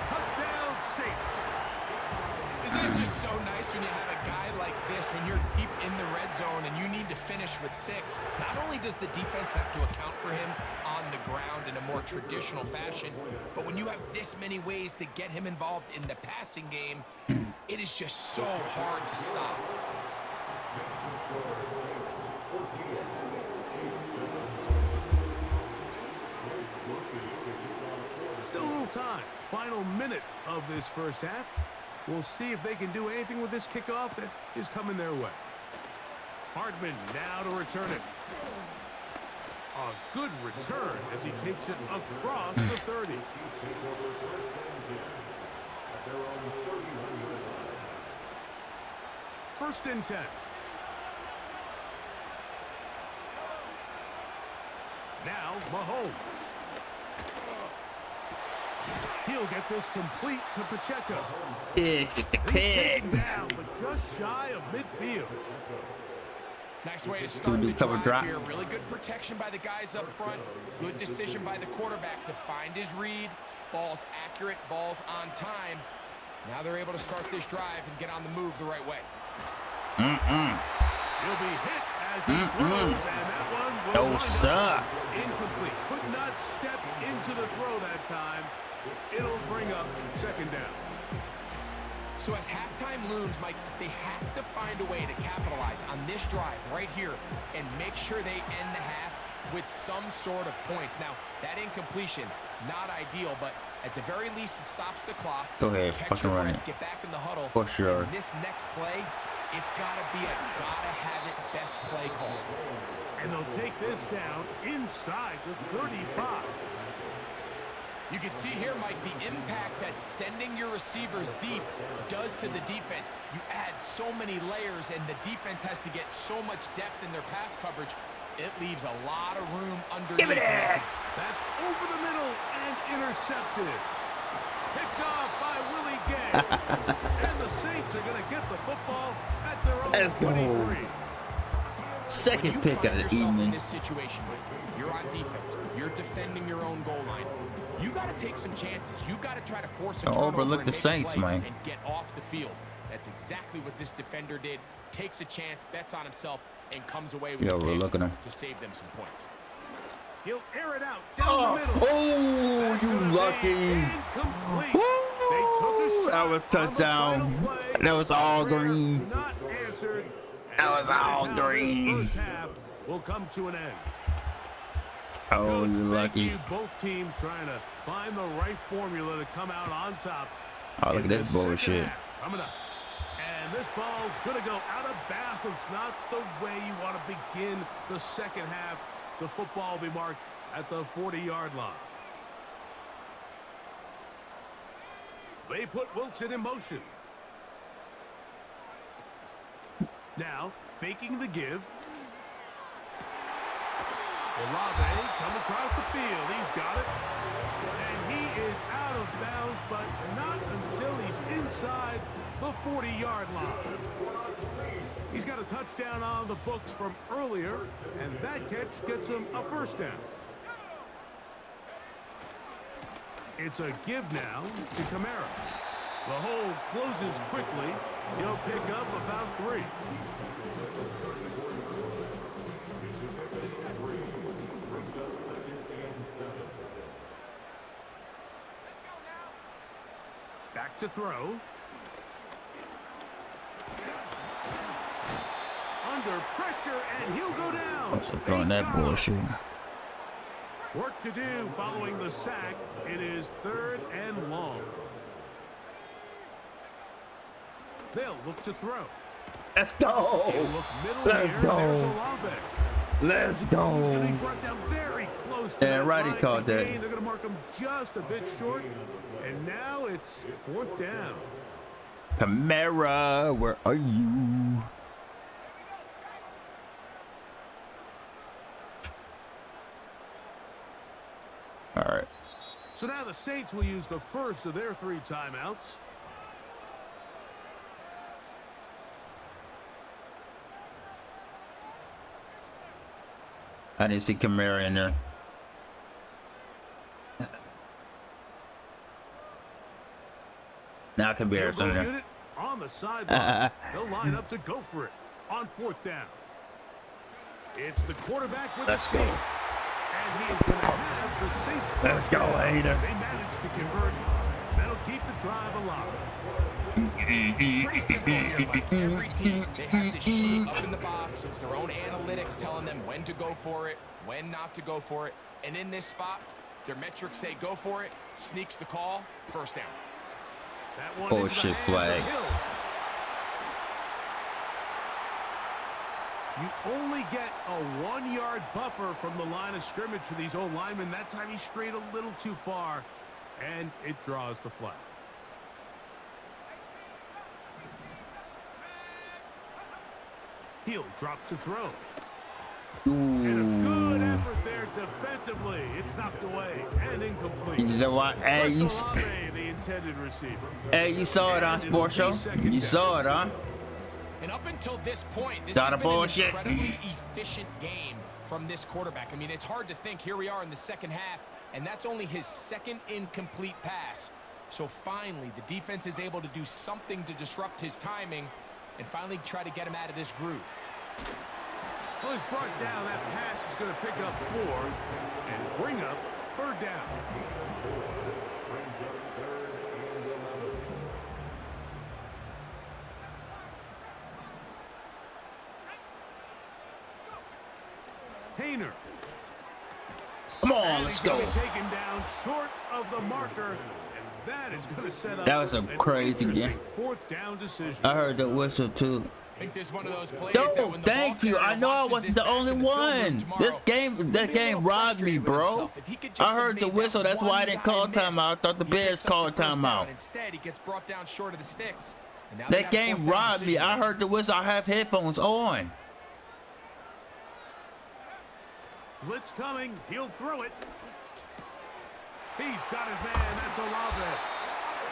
Touchdown Saints. Isn't it just so nice when you have a guy like this, when you're deep in the red zone and you need to finish with 6? Not only does the defense have to account for him on the ground in a more traditional fashion, but when you have this many ways to get him involved in the passing game, it is just so hard to stop. Still a little time. Final minute of this first half. We'll see if they can do anything with this kickoff that is coming their way. Hardman now to return it. A good return as he takes it across the 30. First and 10. Now Mahomes. He'll get this complete to Pacheco. It's the He's taken down, but just shy of midfield. Nice way to start do the cover drive drop. here. Really good protection by the guys up front. Good decision by the quarterback to find his read. Ball's accurate, ball's on time. Now they're able to start this drive and get on the move the right way. He'll be hit as he throws, and that one will Oh, wind sir. up incomplete. Could not step into the throw that time. It'll bring up second down. So as halftime looms, Mike, they have to find a way to capitalize on this drive right here and make sure they end the half with some sort of points. Now, that incompletion, not ideal, but at the very least, it stops the clock. Go ahead, Catch fucking your run breath, it. get back in the huddle. For sure. And this next play, it's got to be a gotta-have-it best play call. And they'll take this down inside the 35. You can see here, Mike, the impact that sending your receivers deep does to the defense. You add so many layers, and the defense has to get so much depth in their pass coverage. It leaves a lot of room underneath. Give it that. That's over the middle and intercepted. Picked off by Willie Gay. And the Saints are going to get the football at their own Let's go. 23. Second pick of the In evening. this situation, you're on defense. You're defending your own goal line. You got to take some chances. You got to try to force a Don't turnover overlook and the make a Saints, play man. and get off the field. That's exactly what this defender did. Takes a chance, bets on himself, and comes away with Yo, a we're pick looking at. to save them some points. He'll air it out down the middle. Oh, That's you gonna be lucky. incomplete. Woo! They took a shot That was on the touchdown. final play. That was all Prayer green. Not answered. That was And that is all how this green. First half will come to an end. Oh, Coach, you thank lucky. you. Both teams trying to find the right formula to come out on top. Oh, look in at this the second bullshit. half coming up. And this ball's going to go out of bounds. Not the way you want to begin the second half. The football will be marked at the 40-yard line. They put Wilson in motion. Now, faking the give. Olave come across the field. He's got it. And he is out of bounds, but not until he's inside the 40-yard line. He's got a touchdown on the books from earlier, and that catch gets him a first down. It's a give now to Kamara. The hole closes quickly. He'll pick up about 3. Back to throw. Under pressure, and he'll go down. Also throwing that bullshit. Work to do following the sack. It is 3rd and long. They'll look to throw. Let's go. He'll look middle Let's here. go. There's Olave. Let's He's going to be go. brought down very close to Yeah, that right, he line caught to that. gain. They're going to mark him just a bit short. And now it's 4th down. Kamara, where are you? All right. So now the Saints will use the first of their 3 timeouts. I didn't see Kamara in there. Now Kamara's Field in goal there. unit on the sideline. They'll line up to go for it on 4th down. It's the quarterback with Let's the go. steal. And he is going to have the Saints. Let's go, Hater. They managed to convert. That'll keep the drive alive. Pretty simple here, Mike. Every team, they have this sheet up in the box. It's their own analytics telling them when to go for it, when not to go for it. And in this spot, their metrics say go for it, sneaks the call, first down. That one Bullshit into the hands flag. of Hill. You only get a 1-yard buffer from the line of scrimmage for these old linemen. That time he strayed a little too far, and it draws the flag. He'll drop to throw. And a good effort there defensively. It's knocked away and incomplete. You know what? Hey, you, Russell Olave, the intended receiver. hey, you saw it on Sports Show? You saw it, huh? And up until this point, this Not has a been bullshit. an incredibly efficient game from this quarterback. I mean, it's hard to think. Here we are in the second half, and that's only his 2nd incomplete pass. So finally, the defense is able to do something to disrupt his timing and finally try to get him out of this groove. Well, he's brought down. That pass is going to pick up 4 and bring up 3rd down. Hayner. Come on, And let's he's gonna go. take him down short of the marker, and that is going to set up That was a an crazy interesting game. fourth down decision. I heard the whistle too. I think this is one of those plays No, that when the ball thank you. carrier I know I watches wasn't this the back only in the film room one. tomorrow, That he'll be a game little robbed me, frustrated with bro. himself. If he could just I have heard the made whistle. that That's why I one didn't guy call miss, timeout. I thought the he Bears picks up called the first down. timeout. Instead, he gets brought down short of the sticks. And now they That have game fourth down robbed me. decision. I heard the whistle. I have headphones on. Blitz coming. He'll throw it. He's got his man. That's Olave.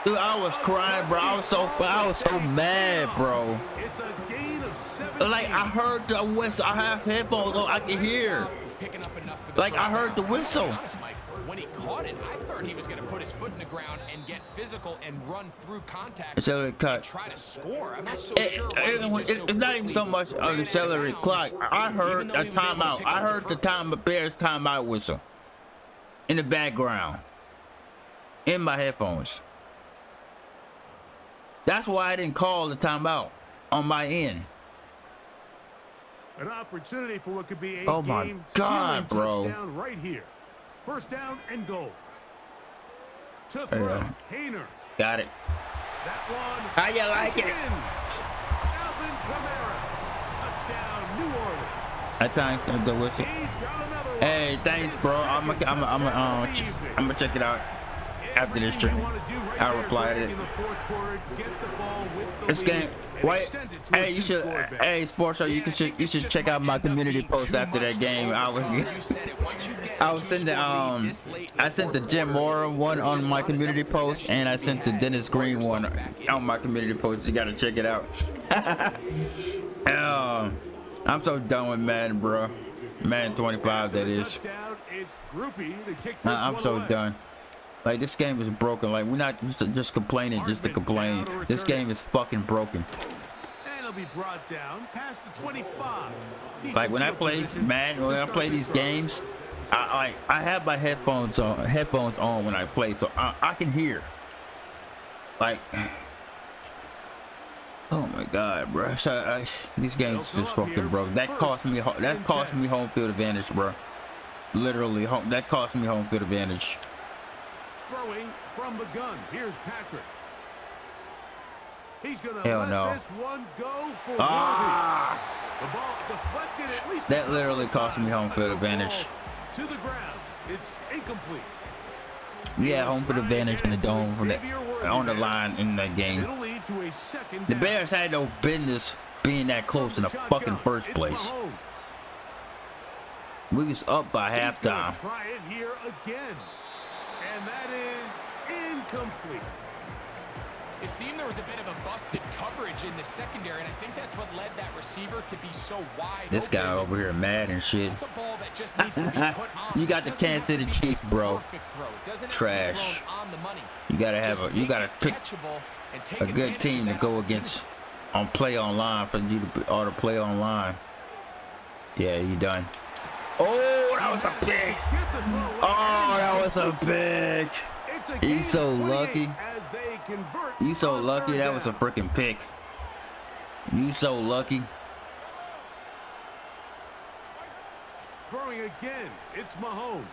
Dude, I was crying, bro. I was so mad, bro. It's a gain of 17. Like I heard the whistle. I have headphones on. I can hear. Picking up enough for the Like I first heard the down. whistle. To be honest, Mike, when he caught it, I thought he was going to put his foot in the ground and get physical and run through contact. Accelerated and cut. try to score. I'm not so sure. why he just so It's not even quickly so much ran of the out of accelerated bounds, clock. I even heard though a he was able to timeout. pick I up the heard the first. Bears timeout whistle in the background in my headphones. That's why I didn't call the timeout on my end. An opportunity for what could be a Oh my game God, bro. touchdown right here. First down and goal. To throw, Hayner. Got it. That one. How you like it? in. Alvin Kamara. Touchdown, New Orleans. I think the whistle. He's got another one. Hey, thanks, bro. I'm gonna check it out after this Everything stream. you wanna do right I there, replied Greg, it. in the fourth quarter, get the ball with the This lead game. and Wait. extend it to a Hey, you should. two-score advantage. Hey, sports show. You should check out my community post after that game. I sent the Jim Mora one on my community post, and I sent the Dennis Green one on my community post. You gotta check it out. I'm so done with Madden, bro. Madden 25, that is. Touchdown, it's Groupie to kick this I'm one so away. done. Like, this game is broken. Like, we're not just complaining just to complain. This game is fucking broken. And it'll be brought down past the 25. Like, when I play Madden, when I play these games, I have my headphones on when I play, so I can hear. Like, oh my God, bro! So, these games just fucking broke. That cost me home field advantage, bro. Literally, that cost me home field advantage. Throwing from the gun. Here's Patrick. He's gonna Hell let no. this one go for Ah! Worthy. The ball deflected at least. That literally cost me home field The advantage. ball to the ground. It's incomplete. Yeah, home field advantage in the dome on the line in that game. It'll lead to a second The down. Bears had no business being that close in the fucking first place. Mahomes. We was up by He's gonna halftime. try it here again. And that is incomplete. It seemed there was a bit of a busted coverage in the secondary, and I think that's what led that receiver to be so wide. This guy open. over here mad and shit. It's a ball that just needs to be put on. You got the It doesn't Kansas have to City be Chiefs, bro. perfect throw. It doesn't have to be Trash. thrown on the money. You gotta have Just you make gotta it pick catchable and take a good advantage team of to that go opportunity. against on play online for you to or to play online. Yeah, you done. Oh, that was a pick. Get the throw right. Oh, that was a pick. It's a He's gain so of 28 lucky. as they convert You so on lucky. third That was a down. freaking pick. You so lucky. Throwing again. It's Mahomes.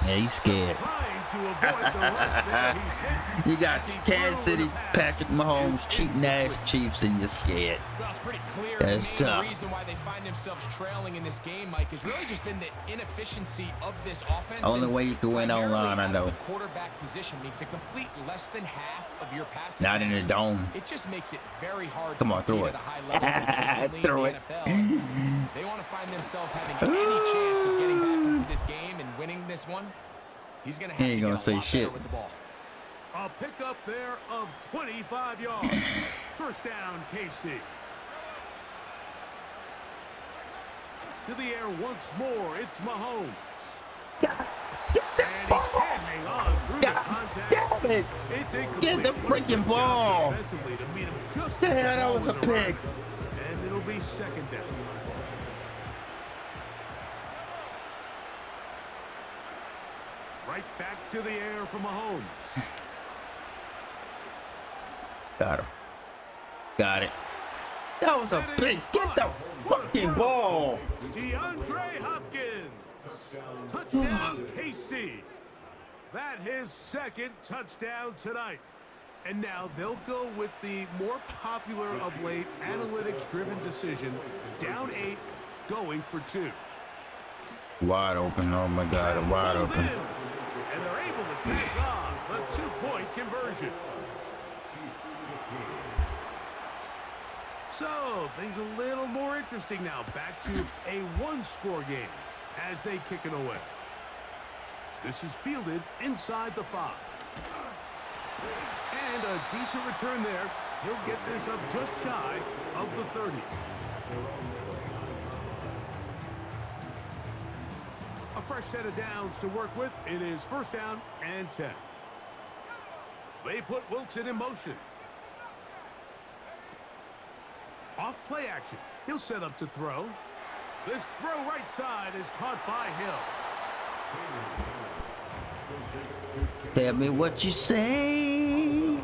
Yeah, he's scared. Trying to avoid the rush there. He's hit. You got As he Kansas threw City, the pass. Patrick Mahomes, It's cheating ass incomplete. Chiefs, and you're scared. Well, it's pretty clear That's the main tough. reason why they find themselves trailing in this game, Mike, has really just been the inefficiency of this offense. Only and way you can win primarily online, I at know. the quarterback position, I mean, to complete less than half of your passing Not in the attempts, dome. It just makes it very hard Come to on, throw compete it. at a high level consistently Throw in it. the NFL. They want to find themselves having any chance of getting back into this game and winning this one. He's going to have He ain't to gonna get a say lot shit. better with the ball. A pickup there of 25 yards. First down, KC. To the air once more. It's Mahomes. And he can hang on through the contact. Damn it. It's incomplete. Get the freaking ball. Defensively to meet him just Damn, as the that ball was a around pick. him. And it'll be second down. Right back to the air for Mahomes. Got him. Got it. That was a big. Get the fucking ball. DeAndre Hopkins. Touchdown, KC. That his second touchdown tonight. And now they'll go with the more popular of late analytics-driven decision. Down 8, going for 2. Wide open. Oh my God, wide open. And they're able to take on the 2-point conversion. So, things a little more interesting now. Back to a one-score game as they kick it away. This is fielded inside the 5. And a decent return there. He'll get this up just shy of the 30. A fresh set of downs to work with. It is first down and 10. They put Wilson in motion. Off play action. He'll set up to throw. This throw right side is caught by Hill. Tell me what you say.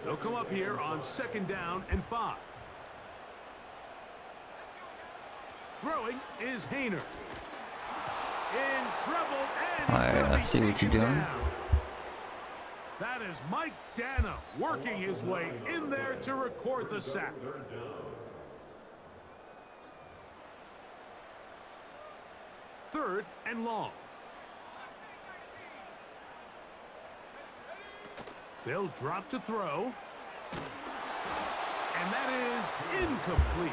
They'll come up here on second down and 5. Throwing is Hayner. In trouble, and All right, I see what you're doing. down. That is Mike Dana working his way in there to record the sack. Third and long. They'll drop to throw. And that is incomplete.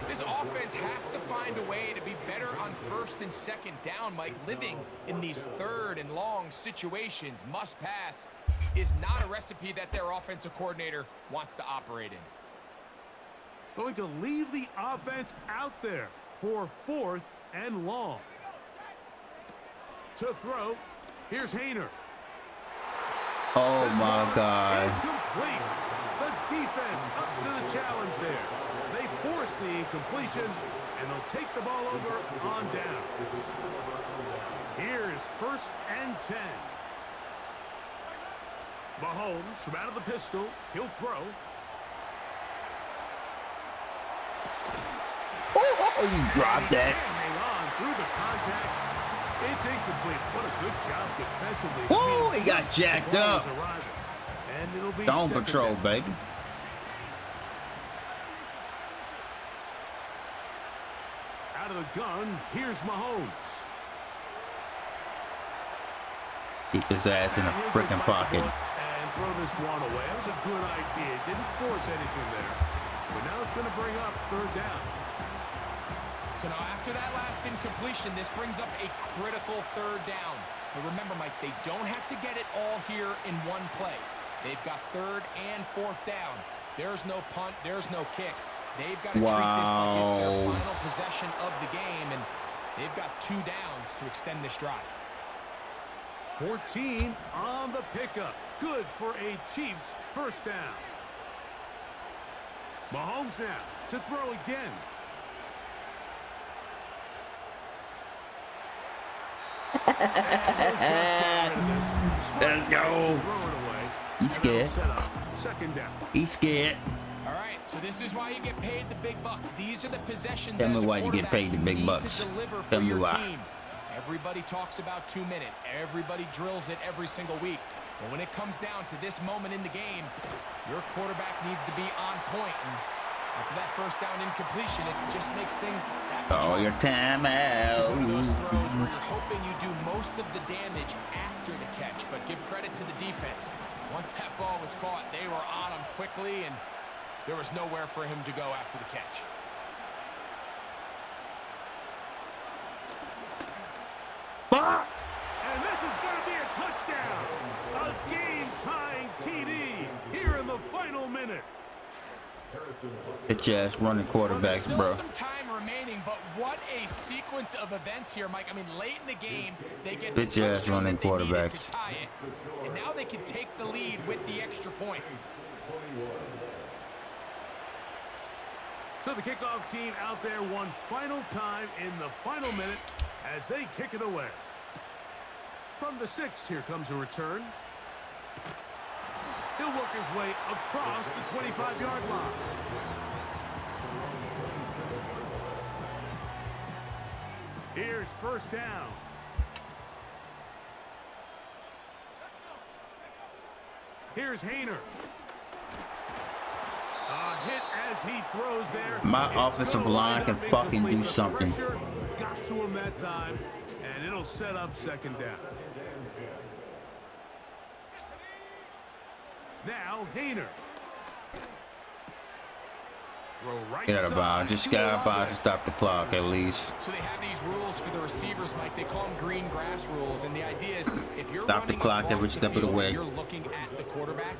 This offense has to find a way to be better on first and second down, Mike. Living in these third and long situations, must pass, is not a recipe that their offensive coordinator wants to operate in. Going to leave the offense out there for fourth and long. To throw, here's Hayner. Oh my God. Incomplete. The defense up to the challenge there. They force the incompletion, and they'll take the ball over on down. Here's first and 10. Mahomes from out of the pistol. He'll throw. Oh, you dropped that. Hang on through the contact. It's incomplete. What a good job defensively. Oh, he got jacked up. And it'll be Zone second patrol, down. baby. Out of the gun, here's Mahomes. Keep his ass in a freaking pocket. And throw this one away. That was a good idea. Didn't force anything there. But now it's going to bring up third down. So now after that last incompletion, this brings up a critical third down. But remember, Mike, they don't have to get it all here in one play. They've got third and fourth down. There's no punt. There's no kick. They've got to treat this like it's their final possession of the game, and they've got 2 downs to extend this drive. 14 on the pickup. Good for a Chiefs first down. Mahomes now to throw again. Let's go. He's scared. Second down. He's scared. All right, so this is why you get paid the big bucks. These are the possessions. Tell me as a why you get paid the big quarterback you need bucks. to deliver for Tell me your why. team. Everybody talks about 2 minute. Everybody drills it every single week. But when it comes down to this moment in the game, your quarterback needs to be on point. And after that first down incompletion, it just makes things that much Call harder. your time This is one of those out. throws where you're hoping you do most of the damage after the catch, but give credit to the defense. Once that ball was caught, they were on him quickly, and there was nowhere for him to go after the catch. And this is going to be a touchdown. A game-tying TD here in the final minute. It's just running quarterbacks, There's bro. still some time remaining, but what a sequence of events here, Mike. I mean, late in the game, they get the Bitch ass touchdown running that they needed quarterbacks. to tie it, and now they can take the lead with the extra point. So the kickoff team out there one final time in the final minute as they kick it away. From the 6, here comes a return. He'll work his way across the 25-yard line. Here's first down. Here's Hayner. A hit as he throws there. My offensive line can fucking do something. Got to him that time, and it'll set up second down. Now Hayner. Throw right Get out of side bounds. Just to get out of bounds Olave. to stop the clock at least. So they have these rules for the receivers, Mike. They call them green grass rules, and the idea is if you're Stop the running clock across every the step of the field way. and you're looking at the quarterback,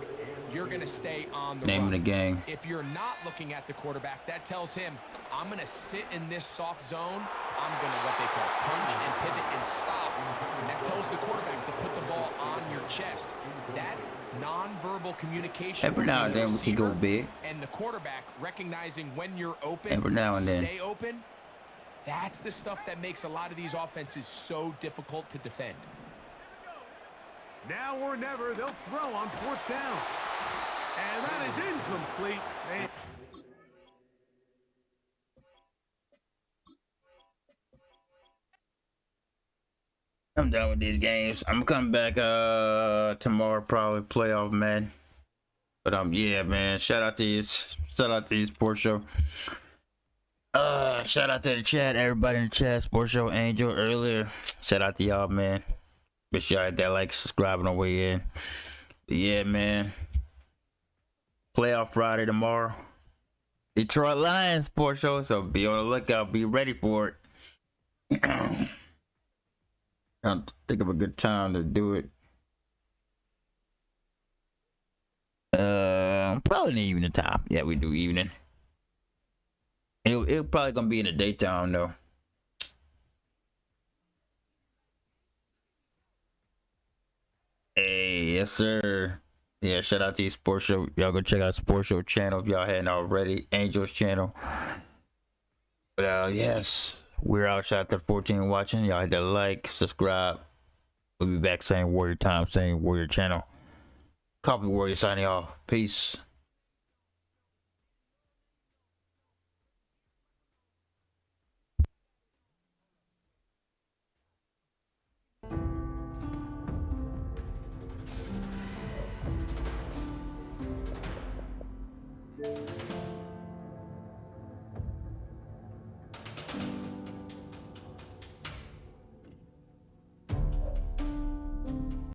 you're going to stay on the Name run. of the game. If you're not looking at the quarterback, that tells him, I'm going to sit in this soft zone. I'm going to what they call punch and pivot and stop. And that tells the quarterback to put the ball on your chest. That nonverbal communication Every now and between then the we can go receiver big. and the quarterback recognizing when you're open, Every now and then. stay open. That's the stuff that makes a lot of these offenses so difficult to defend. Now or never, they'll throw on fourth down. And that is incomplete. I'm done with these games. I'm coming back tomorrow, probably playoff, man. But yeah, man. Shout out to you Sports Show. Shout out to the chat, everybody in the chat, Sports Show Angel earlier. Shout out to y'all, man. Make sure y'all hit that like, subscribe on the way in. But yeah, man. Playoff Friday tomorrow. Detroit Lions Sports Show, so be on the lookout, be ready for it. I'll think of a good time to do it. Probably in the evening time. Yeah, we do evening. It'll probably gonna be in the daytime though. Hey, yes sir. Yeah, shout out to you Sports Show. Y'all go check out Sports Show channel if y'all hadn't already. Angel's channel. But yes, we're out. Shout out to 14 watching. Y'all hit that like, subscribe. We'll be back same Warrior time, same Warrior channel. Coffee Warrior signing off. Peace.